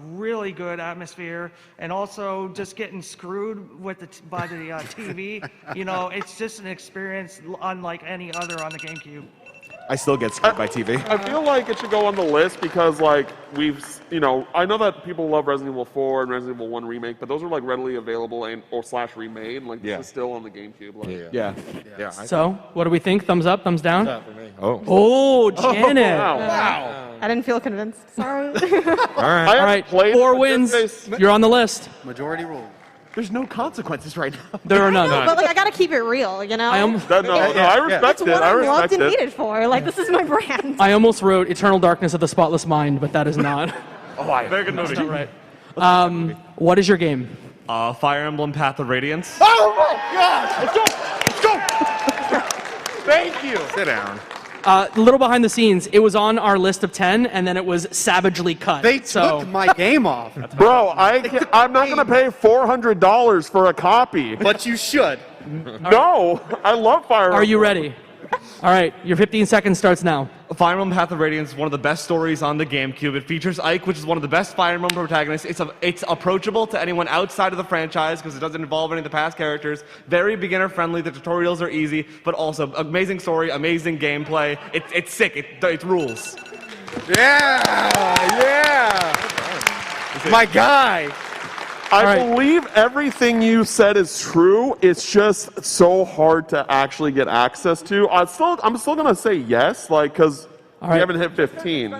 really good atmosphere, and also just getting screwed with by the TV. It's just an experience unlike any other on the GameCube. I still get screwed by TV. I feel like it should go on the list because, like, I know that people love Resident Evil 4 and Resident Evil 1 Remake, but those are, like, readily available or / remade. Like, this is still on the GameCube. Like. Yeah. So what do we think? Thumbs up, thumbs down? Oh. Janet. Wow. I didn't feel convinced. Sorry. All right. All right. 4 wins. You're on the list. Majority rule. There's no consequences right now. There are none. But I gotta keep it real, I I respect That's it. what I I'm loved respect and it. needed for. Like, this is my brand. I almost wrote Eternal Darkness of the Spotless Mind, but that is not. Very good movie. Not right. What is your game? Fire Emblem Path of Radiance. Oh my God! Let's go! Thank you. Sit down. A little behind the scenes, it was on our list of 10, and then it was savagely cut. They took my game off. Bro, I'm not going to pay $400 for a copy. But you should. No, I love Fire Emblem. Are you ready? All right, your 15 seconds starts now. Fire Emblem Path of Radiance is one of the best stories on the GameCube. It features Ike, which is one of the best Fire Emblem protagonists. It's approachable to anyone outside of the franchise because it doesn't involve any of the past characters. Very beginner friendly. The tutorials are easy, but also amazing story, amazing gameplay. It's sick. It rules. Yeah. My guy. I believe everything you said is true. It's just so hard to actually get access to. I'm still gonna say yes, like, because we haven't hit 15.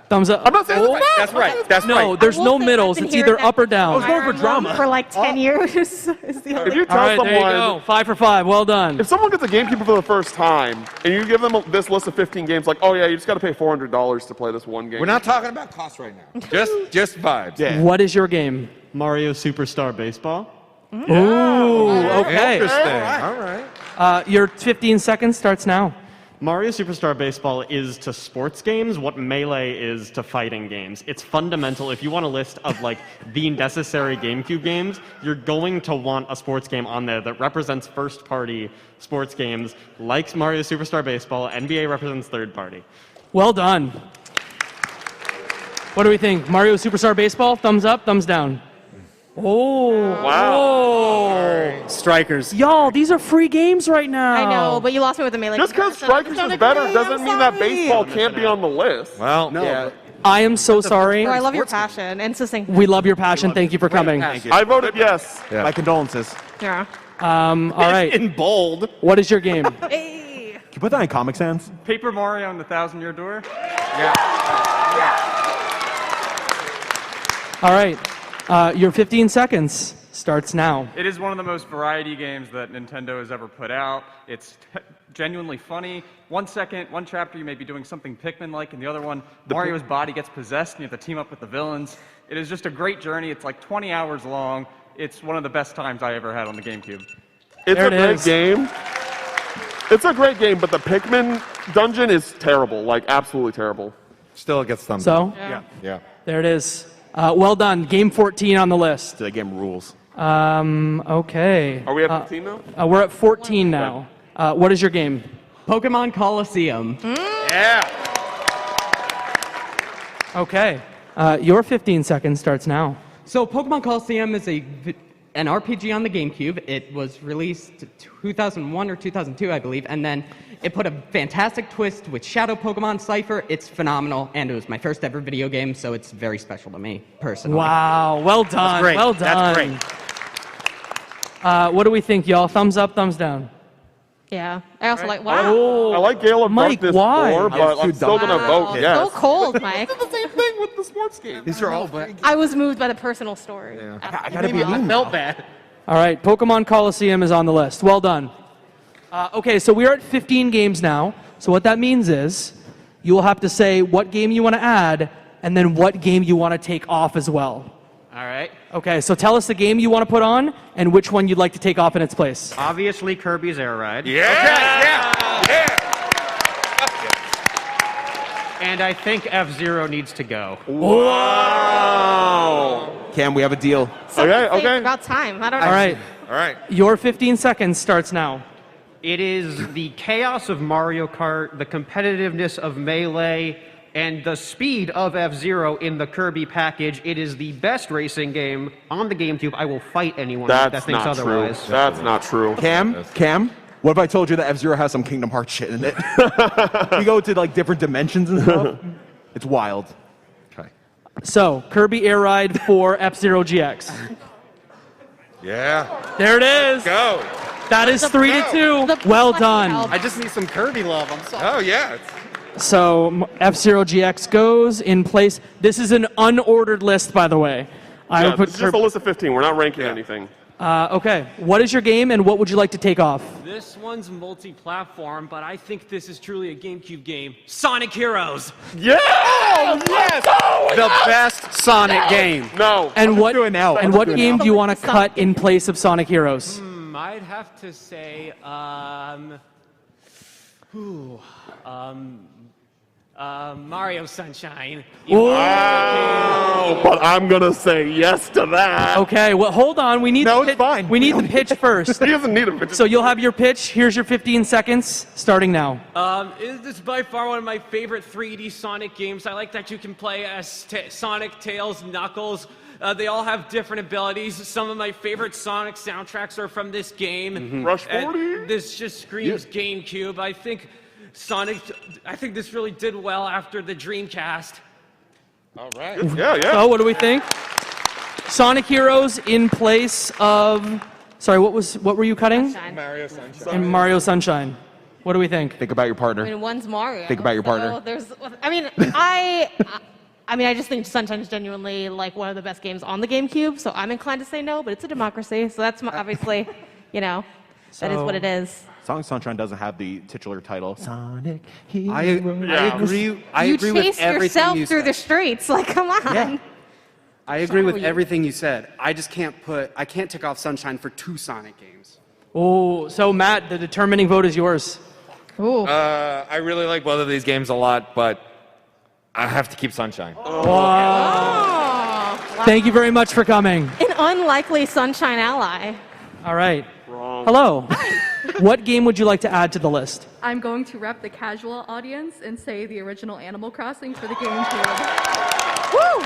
Thumbs up. I'm not saying it's bad. That's right. That's No, right. there's no middles. It's either up or down. I was going for drama. For like 10 years. Is the If you All tell right, there you someone, go. 5 for 5. Well done. if someone gets a GameCube for the first time, and you give them this list of 15 games, like, oh yeah, you just got to pay $400 to play this one game. We're not talking about cost right now. Just vibes. Yeah. What is your game? Mario Superstar Baseball. Ooh, okay. Interesting. All right. Your 15 seconds starts now. Mario Superstar Baseball is to sports games what Melee is to fighting games. It's fundamental. If you want a list of like the necessary GameCube games, you're going to want a sports game on there that represents first-party sports games like Mario Superstar Baseball. NBA represents third-party. Well done. What do we think? Mario Superstar Baseball? Thumbs up, thumbs down. Oh. Wow. Strikers. Y'all, these are free games right now. I know, but you lost me with the melee. Just because comparison. Strikers is better doesn't mean that baseball can't be on the list. Well, Yeah. I am so sorry. Oh, I love your passion and succinct. We love your passion. Thank you for coming. Thank you. I voted yes. Yeah. My condolences. Yeah. All right. In bold. What is your game? Hey. Can you put that in Comic Sans? Paper Mario and the Thousand Year Door. All right. Your 15 seconds starts now. It is one of the most variety games that Nintendo has ever put out. It's genuinely funny. 1 second, one chapter, you may be doing something Pikmin-like, and the other one, Mario's body gets possessed, and you have to team up with the villains. It is just a great journey. It's like 20 hours long. It's one of the best times I ever had on the GameCube. It's There a it great is. game. It's a great game, but the Pikmin dungeon is terrible. Like, absolutely terrible. still gets thumbs So, up. yeah. There it is. Well done. Game 14 on the list. The game rules. Okay. Are we at 15 now? We're at 14 now. What is your game? Pokemon Coliseum. Okay. Your 15 seconds starts now. So Pokemon Coliseum is an RPG on the GameCube. It was released 2001 or 2002, I believe, and then it put a fantastic twist with Shadow Pokemon Cypher. It's phenomenal, and it was my first ever video game, so it's very special to me personally. Wow, well done. That's great. Well done. That's great. What do we think, y'all? Thumbs up, thumbs down? Yeah. I also like, I wow. like Gale of Mike, Darkness why? more, but I'm still going to vote yes. So cold, Mike. It's the same thing with the sports game. These are all. I was moved by the personal story. I gotta be I mean. felt bad. All right, Pokemon Coliseum is on the list. Well done. Okay, so we're at 15 games now. So what that means is you will have to say what game you want to add and then what game you want to take off as well. All right. Okay, so tell us the game you want to put on and which one you'd like to take off in its place. Obviously, Kirby's Air Ride. And I think F-Zero needs to go. Wow. Cam, we have a deal. Okay. About time. I don't know. All right. All right. Your 15 seconds starts now. It is the chaos of Mario Kart, the competitiveness of Melee, and the speed of F-Zero in the Kirby package. It is the best racing game on the GameCube. I will fight anyone that That's thinks not otherwise. true. That's not true. Cam, what if I told you that F-Zero has some Kingdom Hearts shit in it? We go to like different dimensions and stuff. It's wild. Okay. So, Kirby Air Ride for F-Zero GX. Yeah. There it is. Go. That is 3-2. Well done. I just need some Kirby love. I'm sorry. Oh, yeah. So F-Zero GX goes in place. This is an unordered list, by the way. I Yeah, would put this is just a list of 15. We're not ranking anything. Okay. What is your game, and what would you like to take off? This one's multi-platform, but I think this is truly a GameCube game. Sonic Heroes. Yeah! Oh, yes! The best Sonic game. No. And what now. And what game do you want to cut in place of Sonic Heroes? I'd have to say, Mario Sunshine. Wow, but I'm gonna say yes to that. Okay. Well, hold on. We need it's fine. We need the pitch first. He doesn't need a pitch. So you'll have your pitch. Here's your 15 seconds, starting now. This is by far one of my favorite 3D Sonic games. I like that you can play as Sonic, Tails, Knuckles. They all have different abilities. Some of my favorite Sonic soundtracks are from this game. Rush 40? This just screams GameCube. I think this really did well after the Dreamcast. All right. Yeah. So what do we think? Sonic Heroes in place of. Sorry, what were you cutting? Mario Sunshine. And Mario Sunshine. What do we think? Think about your partner. I mean, one's Mario. Think about your partner. I just think Sunshine is genuinely like one of the best games on the GameCube, so I'm inclined to say no, but it's a democracy, so that's obviously, that is what it is. Sonic Sunshine doesn't have the titular title. Sonic I Heroes. agree. I You agree with chase everything yourself you through said. the streets, like, come on. Yeah. I agree with Sorry. everything you said. I just can't take off Sunshine for 2 Sonic games. Oh, so Matt, the determining vote is yours. Ooh. I really like both of these games a lot, but I have to keep Sunshine. Wow. Thank you very much for coming. An unlikely Sunshine ally. All right. Wrong. Hello. What game would you like to add to the list? I'm going to rep the casual audience and say the original Animal Crossing for the GameCube. Woo!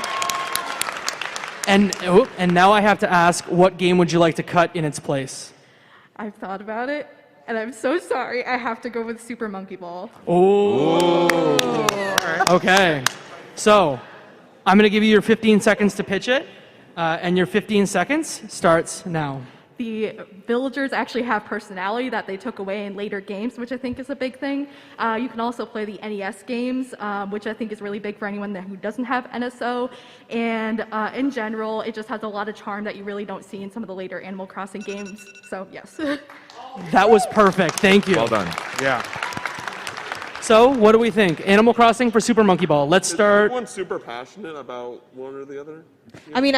And now I have to ask, what game would you like to cut in its place? I've thought about it, and I'm so sorry. I have to go with Super Monkey Ball. Oh. Okay. So, I'm going to give you your 15 seconds to pitch it, and your 15 seconds starts now. The villagers actually have personality that they took away in later games, which I think is a big thing. You can also play the NES games, which I think is really big for anyone who doesn't have NSO. And in general, it just has a lot of charm that you really don't see in some of the later Animal Crossing games. So, yes. That was perfect. Thank you. Well done. Yeah. So, what do we think? Animal Crossing for Super Monkey Ball. Let's start. Is anyone super passionate about one or the other? I mean,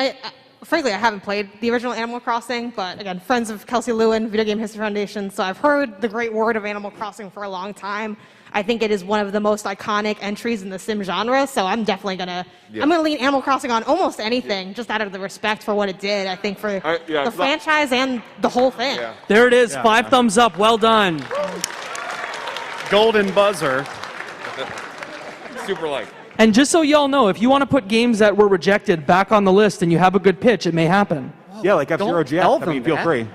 frankly, I haven't played the original Animal Crossing, but again, friends of Kelsey Lewin, Video Game History Foundation, so I've heard the great word of Animal Crossing for a long time. I think it is one of the most iconic entries in the sim genre, so I'm definitely I'm gonna lean Animal Crossing on almost anything, just out of the respect for what it did, I think, for the franchise and the whole thing. Yeah. There it is. 5 thumbs up. Well done. Golden buzzer. Super like. And just so y'all know, if you want to put games that were rejected back on the list and you have a good pitch, it may happen. Yeah, like F-Zero GX. I mean, feel free.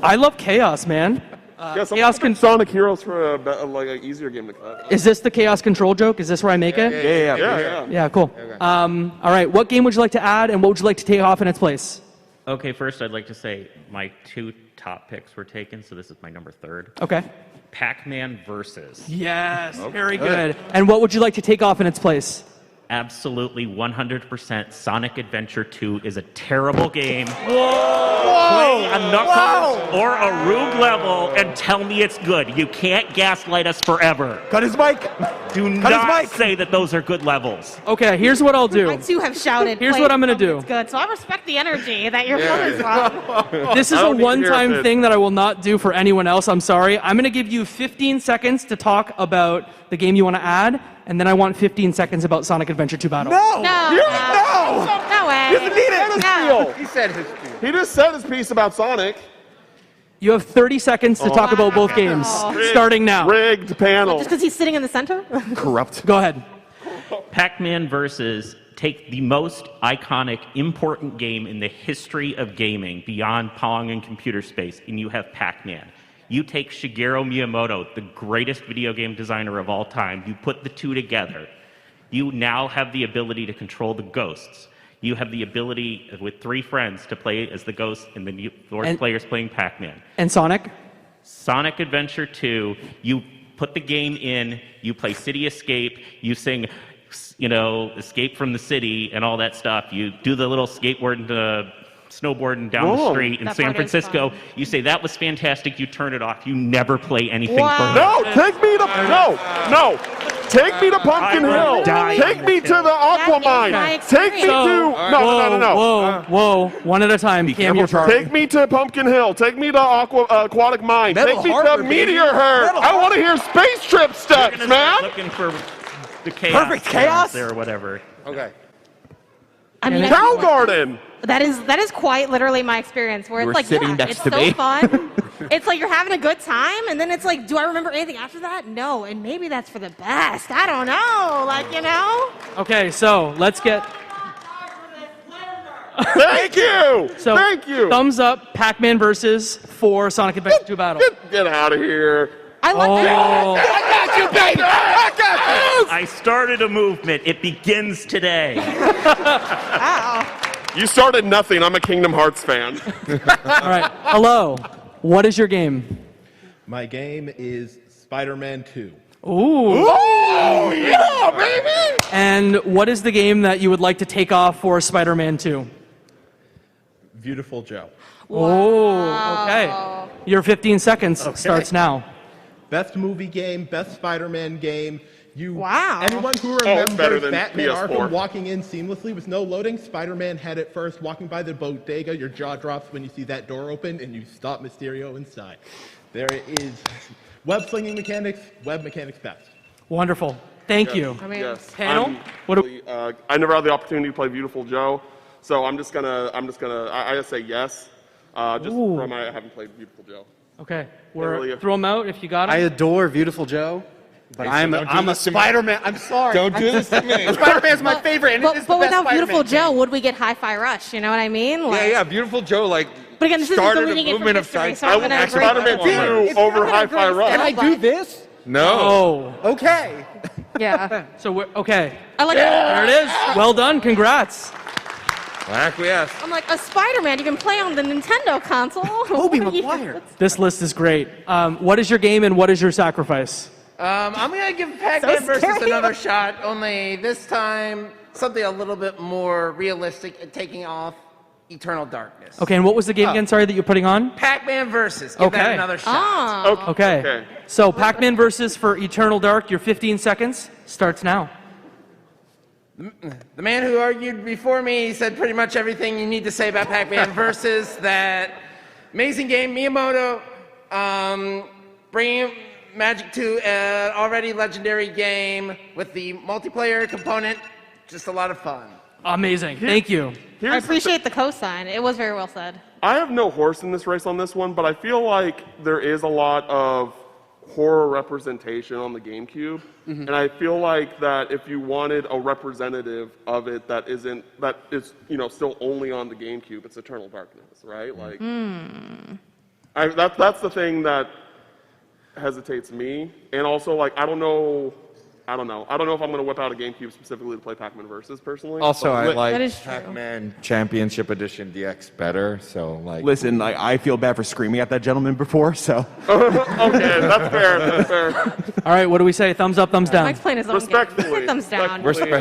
I love Chaos, man. Chaos Sonic Heroes for like an easier game to cut. Is this the Chaos Control joke? Is this where I make it? Yeah. Yeah, cool. All right, what game would you like to add, and what would you like to take off in its place? Okay, first I'd like to say my 2 top picks were taken, so this is my number 3rd. Okay. Pac-Man Versus. Yes, very good. And what would you like to take off in its place? Absolutely 100% Sonic Adventure 2 is a terrible game. Whoa! Play a Knuckles or a Rube level and tell me it's good. You can't gaslight us forever. Cut his mic. Do not say that those are good levels. Okay, here's what I'll do. I too have shouted. Here's "Play what I'm going to something do. that's good." So I respect the energy that your brother's on. This is a one-time thing that I will not do for anyone else. I'm sorry. I'm going to give you 15 seconds to talk about the game you want to add, and then I want 15 seconds about Sonic Adventure 2 Battle. No way. He doesn't need it. No. He said his piece. He just said his piece about Sonic. You have 30 seconds to talk about both games, starting now. Rigged panel. Just because he's sitting in the center? Corrupt. Go ahead. Pac-Man Versus, take the most iconic, important game in the history of gaming beyond Pong and computer space, and you have Pac-Man. You take Shigeru Miyamoto, the greatest video game designer of all time, you put the two together. You now have the ability to control the ghosts. You have the ability, with 3 friends, to play as the ghosts and the 4th players playing Pac-Man. And Sonic? Sonic Adventure 2, you put the game in, you play City Escape, you sing, Escape from the City and all that stuff. You do the little snowboarding down the street in San Francisco. You say, that was fantastic, you turn it off. You never play anything further. No, take me to... Take me to Pumpkin Hill. Take me to the Aquamine. Take me to... No. Whoa. One at a time. Cam, you're Take me to Pumpkin Hill. Take me to Aquatic Mine. Take me to Meteor Herd. I want to hear Space Trip steps, man. Looking for the chaos. Perfect chaos? There or whatever. Okay. I mean, Cow Garden. That is quite literally my experience, where it's like, it's so fun. It's like you're having a good time, and then it's like, do I remember anything after that? No, and maybe that's for the best. I don't know, Okay, so let's get... Thank you! So, Thank you! Thumbs up, Pac-Man Versus for Sonic Adventure 2 Battle. Get out of here. I like that. I got you, baby! I got you! I started a movement. It begins today. You started nothing. I'm a Kingdom Hearts fan. All right. Hello. What is your game? My game is Spider-Man 2. Ooh. Yeah, baby! And what is the game that you would like to take off for Spider-Man 2? Beautiful Joe. Oh, okay. Your 15 seconds starts now. Best movie game, best Spider-Man game. Anyone who it's better remembers than Batman PS4. Arkham walking in seamlessly with no loading, Spider-Man had it first. Walking by the bodega, your jaw drops when you see that door open and you stop Mysterio inside. There it is. Web slinging mechanics, web mechanics best. Wonderful. Thank you. Panel? I never had the opportunity to play Beautiful Joe, so I gotta say yes. From I haven't played Beautiful Joe. Okay. Throw them out if you got them. I adore Beautiful Joe. But I'm a Spider-Man. I'm sorry. Don't do this to me. Spider-Man's my favorite. And But it's the best without Spider-Man Beautiful game. Joe, would we get Hi-Fi Rush? You know what I mean? Like, Beautiful Joe, But again, this isn't started a deleting it from movement of history, science. so I'm gonna agree Spider-Man with 2 over Hi-Fi Rush. Can I do this? No. Okay. Yeah. So, okay. I like There it is. Well done. Congrats. Acquiesce. I'm like, a Spider-Man you can play on the Nintendo console. Tobey Maguire. This list is great. What is your game and what is your sacrifice? I'm going to give Pac-Man Versus another shot, only this time something a little bit more realistic and taking off Eternal Darkness. Okay, and what was the game again, sorry, that you're putting on? Pac-Man Versus. Give that another shot. Okay. So Pac-Man Versus for Eternal Dark, your 15 seconds starts now. The man who argued before me said pretty much everything you need to say about Pac-Man Versus. That amazing game, Miyamoto, bringing Magic to an already legendary game with the multiplayer component. Just a lot of fun. Amazing. Thank you. I appreciate the cosign. It was very well said. I have no horse in this race on this one, but I feel like there is a lot of horror representation on the GameCube, and I feel like that if you wanted a representative of it that is still only on the GameCube, it's Eternal Darkness, right? Like, that's the thing that hesitates me, and also like I don't know if I'm going to whip out a GameCube specifically to play Pac-Man Versus personally. Also, I But- like Pac-Man Championship Edition DX better, so like... Listen, I feel bad for screaming at that gentleman before, so... Okay, that's fair, that's fair. All right, what do we say? Thumbs up, thumbs down? Mike's playing his own game. Respectfully. Thumbs down. Respect. I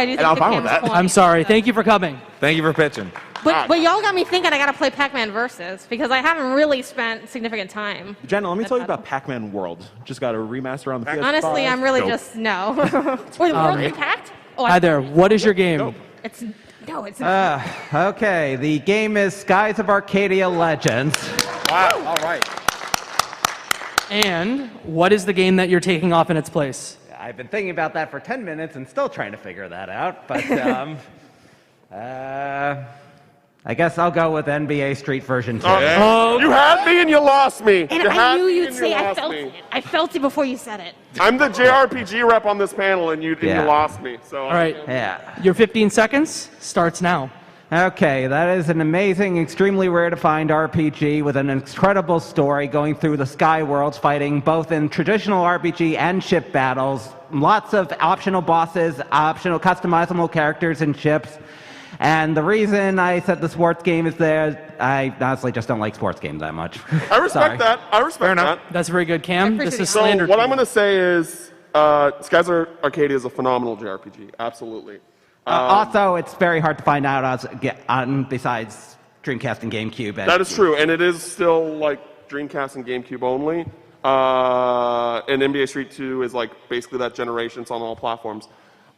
do think the Cam's point. I'm sorry. Thank you for coming. Thank you for pitching. But y'all got me thinking I got to play Pac-Man Versus because I haven't really spent significant time. Jenna, let me tell you about Pac-Man World. Just got a remaster on the PS5. Honestly, I'm really just no. Wait, World Impact? Oh, Hi there. What is your game? It's it's Okay, the game is Skies of Arcadia Legends. Wow, all right. And what is the game that you're taking off in its place? I've been thinking about that for 10 minutes and still trying to figure that out, but I guess I'll go with NBA Street version 2. You had me and you lost me. And you I had knew me you'd and say you I lost felt me. it. I felt it before you said it. I'm the JRPG rep on this panel, and you Yeah. lost me. So All right. Yeah. Your 15 seconds starts now. Okay, that is an amazing, extremely rare to find RPG with an incredible story going through the sky worlds, fighting both in traditional RPG and ship battles. Lots of optional bosses, optional customizable characters and ships. And the reason I said the sports game is there, I honestly just don't like sports games that much. I respect that. I respect that. That's very good, Cam. This is So slander. what I'm going to say is, Skies of Arcadia is a phenomenal JRPG. Absolutely. Also, it's very hard to find out besides Dreamcast and GameCube. That is true, and it is still like Dreamcast and GameCube only. And NBA Street 2 is like basically that generation. It's on all platforms.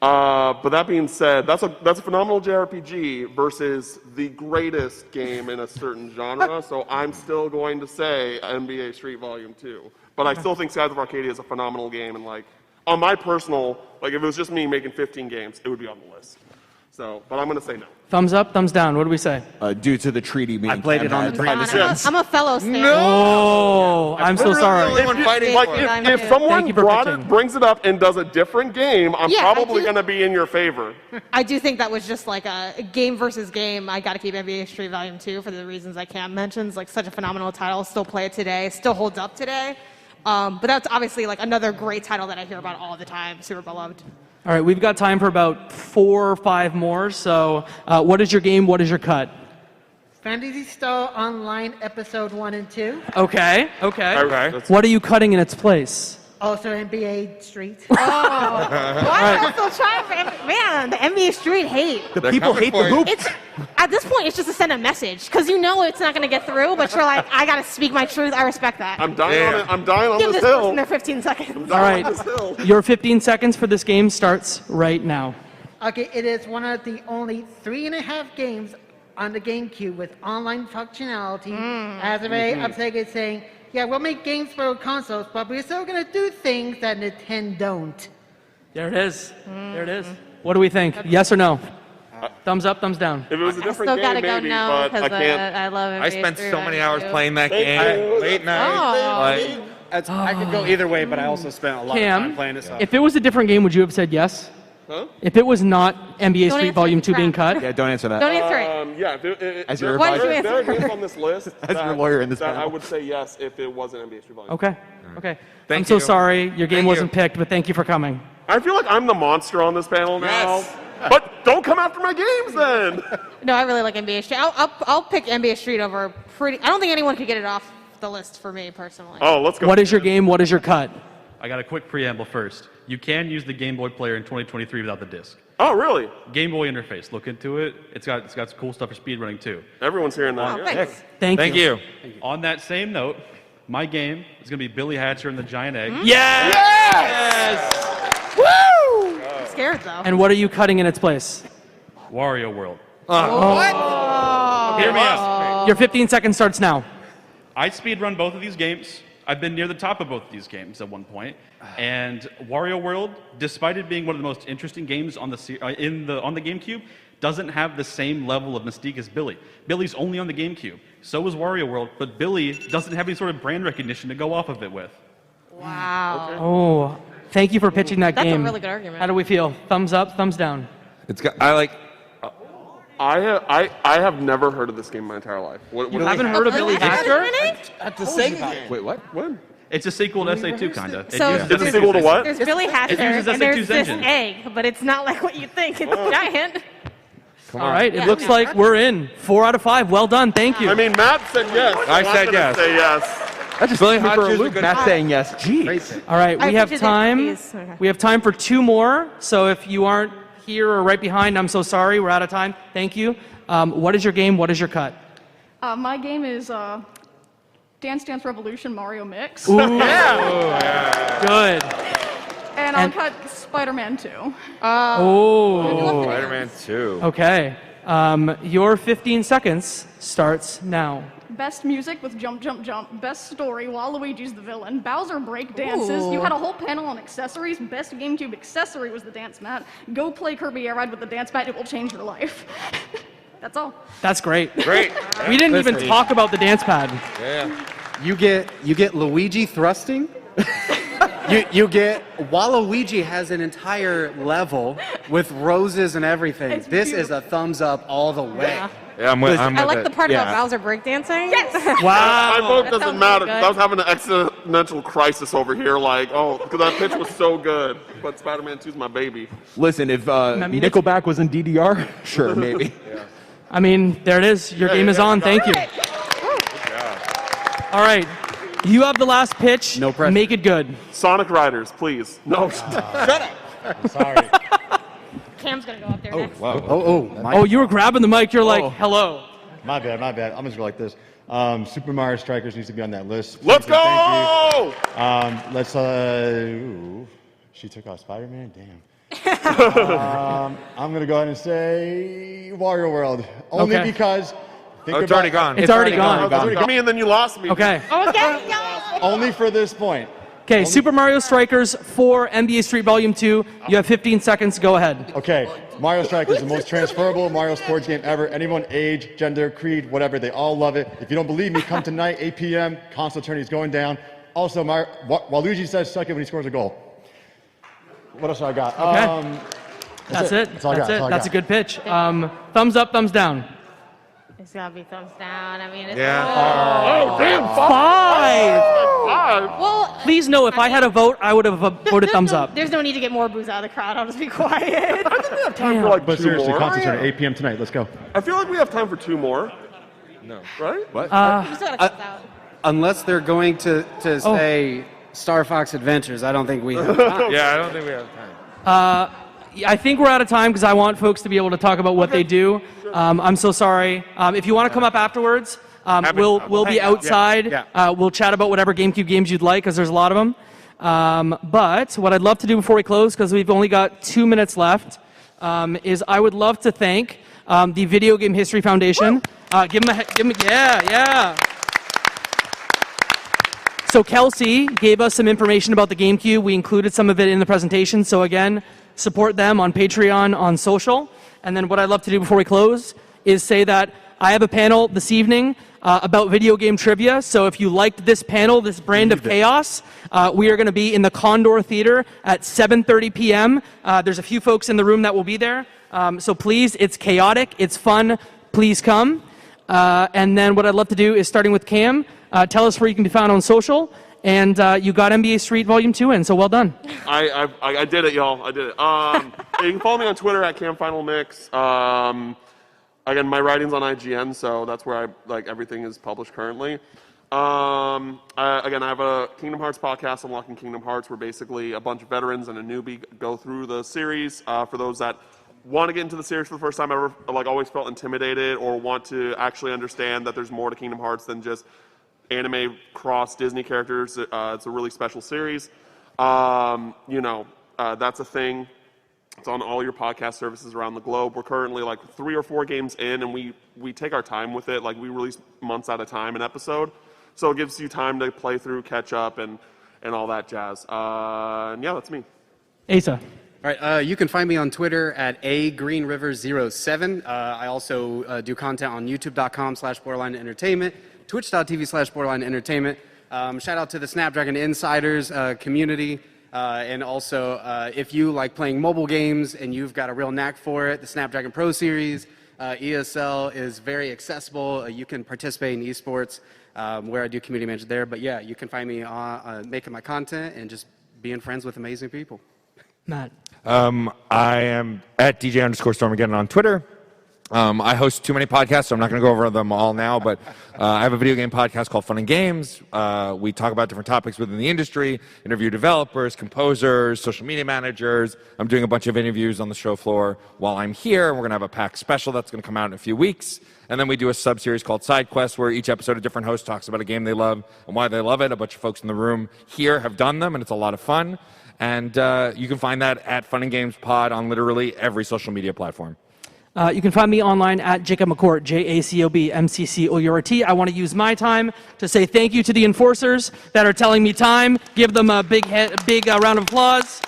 But that being said, that's a phenomenal JRPG versus the greatest game in a certain genre. So I'm still going to say NBA Street Volume 2. But I still think Skies of Arcadia is a phenomenal game, and like on my personal, like if it was just me making 15 games, it would be on the list. So, but I'm going to say no. Thumbs up, thumbs down. What do we say? Due to the treaty, I played it on the I'm a fellow Stan. Oh, I'm so sorry. If someone brings it up and does a different game, I'm Yeah, probably going to be in your favor. I do think that was just like a game versus game. I got to keep NBA Street Volume 2 for the reasons I Cam mentions. Like such a phenomenal title. Still play it today. Still holds up today. But that's obviously like another great title that I hear about all the time. Super beloved. All right, we've got time for about 4 or 5 more. So, what is your game? What is your cut? Fantasy Star Online Episode 1 and 2. Okay. What are you cutting in its place? Also NBA Street. Oh, why am I still trying for man? The NBA Street hate. The people hate the hoop. It's at this point, it's just to send a message because you know it's not going to get through. But you're like, I got to speak my truth. I respect that. I'm dying on it. I'm dying on Give this this hill. person their 15 seconds. All right, your 15 seconds for this game starts right now. Okay, it is one of the only 3.5 games on the GameCube with online functionality. As a very upset is saying, yeah, we'll make games for consoles, but we're still going to do things that Nintendo don't. There it is. There it is. What do we think? Yes or no? Thumbs up, thumbs down. If it was a different Still game, gotta go maybe, no but I because can't. I love it. I spent so many hours playing that game late night. Oh. I could go either way, but I also spent a lot of time Cam, playing it. So. if it was a different game, would you have said yes? Huh? If it was not NBA Don't Street answer Volume the 2 being trap. cut? Yeah, don't answer that. Don't answer it. Yeah. As your Why did you advisor. There are answer? games on this list As your lawyer in this that I panel. would say yes if it wasn't NBA Street Volume. Okay. I'm Thank so you. sorry. Your game Thank wasn't you. picked, but thank you for coming. I feel like I'm the monster on this panel now. Yes. But don't come after my games then. No, I really like NBA Street. I'll pick NBA Street over pretty. I don't think anyone could get it off the list for me personally. Oh, let's go. What is your game? What is your cut? I got a quick preamble first. You can use the Game Boy player in 2023 without the disc. Oh, really? Game Boy interface. Look into it. It's got some cool stuff for speedrunning too. Everyone's hearing that. Oh, yeah. thanks. Thank you. On that same note, my game is going to be Billy Hatcher and the Giant Egg. Yes! Woo! I'm scared though. And what are you cutting in its place? Wario World. Oh. Hear me out. Your 15 seconds starts now. I speedrun both of these games. I've been near the top of both of these games at one point. And Wario World, despite it being one of the most interesting games on the GameCube, doesn't have the same level of mystique as Billy. Billy's only on the GameCube. So is Wario World, but Billy doesn't have any sort of brand recognition to go off of it with. Wow. Oh, thank you for pitching that That's a game. really good argument. How do we feel? Thumbs up, thumbs down? I have never heard of this game in my entire life. You haven't heard of Billy Hatcher? At the Sega. Wait, what? When? It's a sequel to SA2, kind of. So it's a sequel to what? There's Billy Hatcher, It uses and there's SA2's this engine. egg, but it's not like what you think. It's giant. All right, it Yeah. looks like we're in. 4 out of 5. Well done. Thank you. I mean, Matt said yes. I Matt said didn't yes. Say yes. That's just Billy me for a Hatcher's a loop. good Matt guy. saying yes. Jeez. All right, I we have appreciate that, time. please. Okay. We have time for 2 more. So if you aren't here or right behind, I'm so sorry. We're out of time. Thank you. What is your game? What is your cut? My game is Dance Dance Revolution Mario Mix. Ooh, yeah. Good. And I'll cut Spider-Man 2. Oh. Spider-Man 2. Okay. Your 15 seconds starts now. Best music with Jump Jump Jump. Best story, Waluigi's the villain. Bowser break dances. Ooh. You had a whole panel on accessories. Best GameCube accessory was the dance mat. Go play Kirby Air Ride with the dance mat. It will change your life. That's all. That's great. Great. We didn't even talk about the dance pad. Yeah. You get Luigi thrusting. you get Waluigi has an entire level with roses and everything. It's this beautiful. is a thumbs up all the way. Yeah, I'm with I like it. the part Yeah. about Bowser breakdancing. Yes! Wow. My vote That doesn't sounds matter. really 'Cause I was having an existential crisis over here. Like, oh, because that pitch was so good. But Spider-Man 2 is my baby. Listen, if mean, Nickelback was in DDR, sure, maybe. I mean, there it is. Your game is on. Thank you. All right. You have the last pitch. No pressure. Make it good. Sonic Riders, please. No. Shut up. I'm sorry. Cam's gonna go up there next. Wow. Oh, you were grabbing the mic. You're like, hello. My bad. I'm just go like this. Super Mario Strikers needs to be on that list. Let's Please go! and thank you. Let's. Ooh, she took out Spider-Man. Damn. I'm gonna go ahead and say Wario World, only Okay. because. It's already gone. It's already gone. Give me and then you lost me. Okay. Okay, yeah. Only for this point. Okay, Super Mario Strikers 4 NBA Street Volume 2. You have 15 seconds. Go ahead. Okay, Mario Strikers is the most transferable Mario sports game ever. Anyone, age, gender, creed, whatever, they all love it. If you don't believe me, come tonight, 8 p.m. Console tourney is going down. Also, Waluigi says suck it when he scores a goal. What else I got? Okay. That's it. That's all I got. That's all I That's a got. good pitch. Thumbs up, thumbs down. It's gotta be thumbs down. I mean, it's Oh, damn. 5. Well, Please know, if I had a vote, I would have voted thumbs up. there's no need to get more booze out of the crowd. I'll just be quiet. Time for like But two seriously, more. console tourney, 8 p.m. tonight. Let's go. I feel like we have time for 2 more. No. Right? What? You still gotta cut this out. Unless they're going to say Star Fox Adventures, I don't think we have time. Yeah, I don't think we have time. I think we're out of time because I want folks to be able to talk about what they do. I'm so sorry. If you want to come up afterwards, we'll be outside. Yeah. We'll chat about whatever GameCube games you'd like because there's a lot of them. But what I'd love to do before we close, because we've only got 2 minutes left, is I would love to thank the Video Game History Foundation. Give them yeah. So Kelsey gave us some information about the GameCube. We included some of it in the presentation. So again, support them on Patreon, on social. And then what I'd love to do before we close is say that I have a panel this evening about video game trivia. So if you liked this panel, this brand of chaos, we are going to be in the Condor Theater at 7:30 p.m. There's a few folks in the room that will be there. So please, it's chaotic, it's fun. Please come. And then what I'd love to do is, starting with Cam, tell us where you can be found on social. And you got NBA Street Volume 2 in, so well done. I did it, y'all. I did it. You can follow me on Twitter at CamFinalMix. Again, my writing's on IGN, so that's where everything is published currently. Again, I have a Kingdom Hearts podcast, Unlocking Kingdom Hearts, where basically a bunch of veterans and a newbie go through the series. For those that want to get into the series for the first time ever, always felt intimidated or want to actually understand that there's more to Kingdom Hearts than just anime cross Disney characters. It's a really special series. That's a thing. It's on all your podcast services around the globe. We're currently 3 or 4 games in, and we take our time with it. We release months at a time an episode, so it gives you time to play through, catch up, and all that jazz. And yeah, that's me. Asa. All right, you can find me on Twitter at agreenriver07. I also do content on youtube.com/borderline entertainment, twitch.tv/borderline entertainment. Shout out to the Snapdragon Insiders community. And also, if you like playing mobile games and you've got a real knack for it, the Snapdragon Pro Series, ESL is very accessible. You can participate in esports where I do community management there. But yeah, you can find me making my content and just being friends with amazing people. Matt. I am at DJ_Stormageddon on Twitter. I host too many podcasts, so I'm not going to go over them all now, but I have a video game podcast called Fun and Games. We talk about different topics within the industry, interview developers, composers, social media managers. I'm doing a bunch of interviews on the show floor while I'm here, and we're going to have a PAX special that's going to come out in a few weeks. And then we do a sub-series called Side Quest, where each episode a different host talks about a game they love and why they love it. A bunch of folks in the room here have done them, and it's a lot of fun. And you can find that at Fun and Games Pod on literally every social media platform. You can find me online at Jacob McCourt, JACOB_MCCOURT. I want to use my time to say thank you to the enforcers that are telling me time. Give them a big round of applause.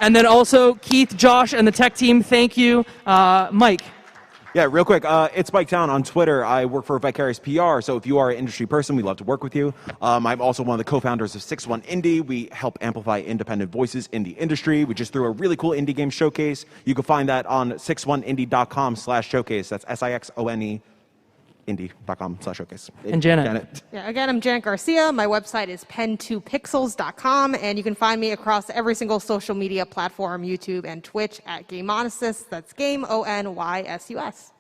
And then also Keith, Josh, and the tech team, thank you. Mike. Yeah, real quick, it's Mike Town on Twitter. I work for Vicarious PR, so if you are an industry person, we'd love to work with you. I'm also one of the co-founders of 6-1 Indie. We help amplify independent voices in the industry. We just threw a really cool indie game showcase. You can find that on 61indie.com/showcase. That's SIXONE indie.com/showcase. And Janet. Yeah, again, I'm Janet Garcia. My website is pen2pixels.com, and you can find me across every single social media platform, YouTube and Twitch at GameOnysus. That's Game ONYSUS.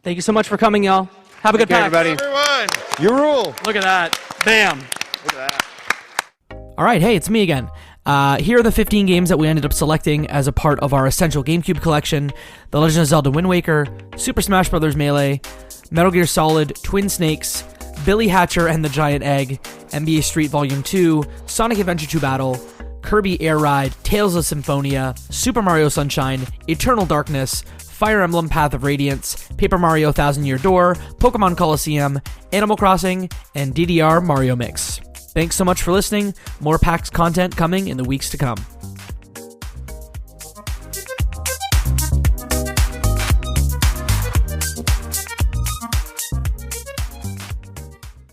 Thank you so much for coming, y'all. Have a good PAX. everybody. Everyone. You rule. Look at that. Bam. Look at that. All right, hey, it's me again. Here are the 15 games that we ended up selecting as a part of our Essential GameCube collection: The Legend of Zelda Wind Waker, Super Smash Bros. Melee, Metal Gear Solid, Twin Snakes, Billy Hatcher and the Giant Egg, NBA Street Volume 2, Sonic Adventure 2 Battle, Kirby Air Ride, Tales of Symphonia, Super Mario Sunshine, Eternal Darkness, Fire Emblem Path of Radiance, Paper Mario Thousand Year Door, Pokemon Colosseum, Animal Crossing, and DDR Mario Mix. Thanks so much for listening. More PAX content coming in the weeks to come.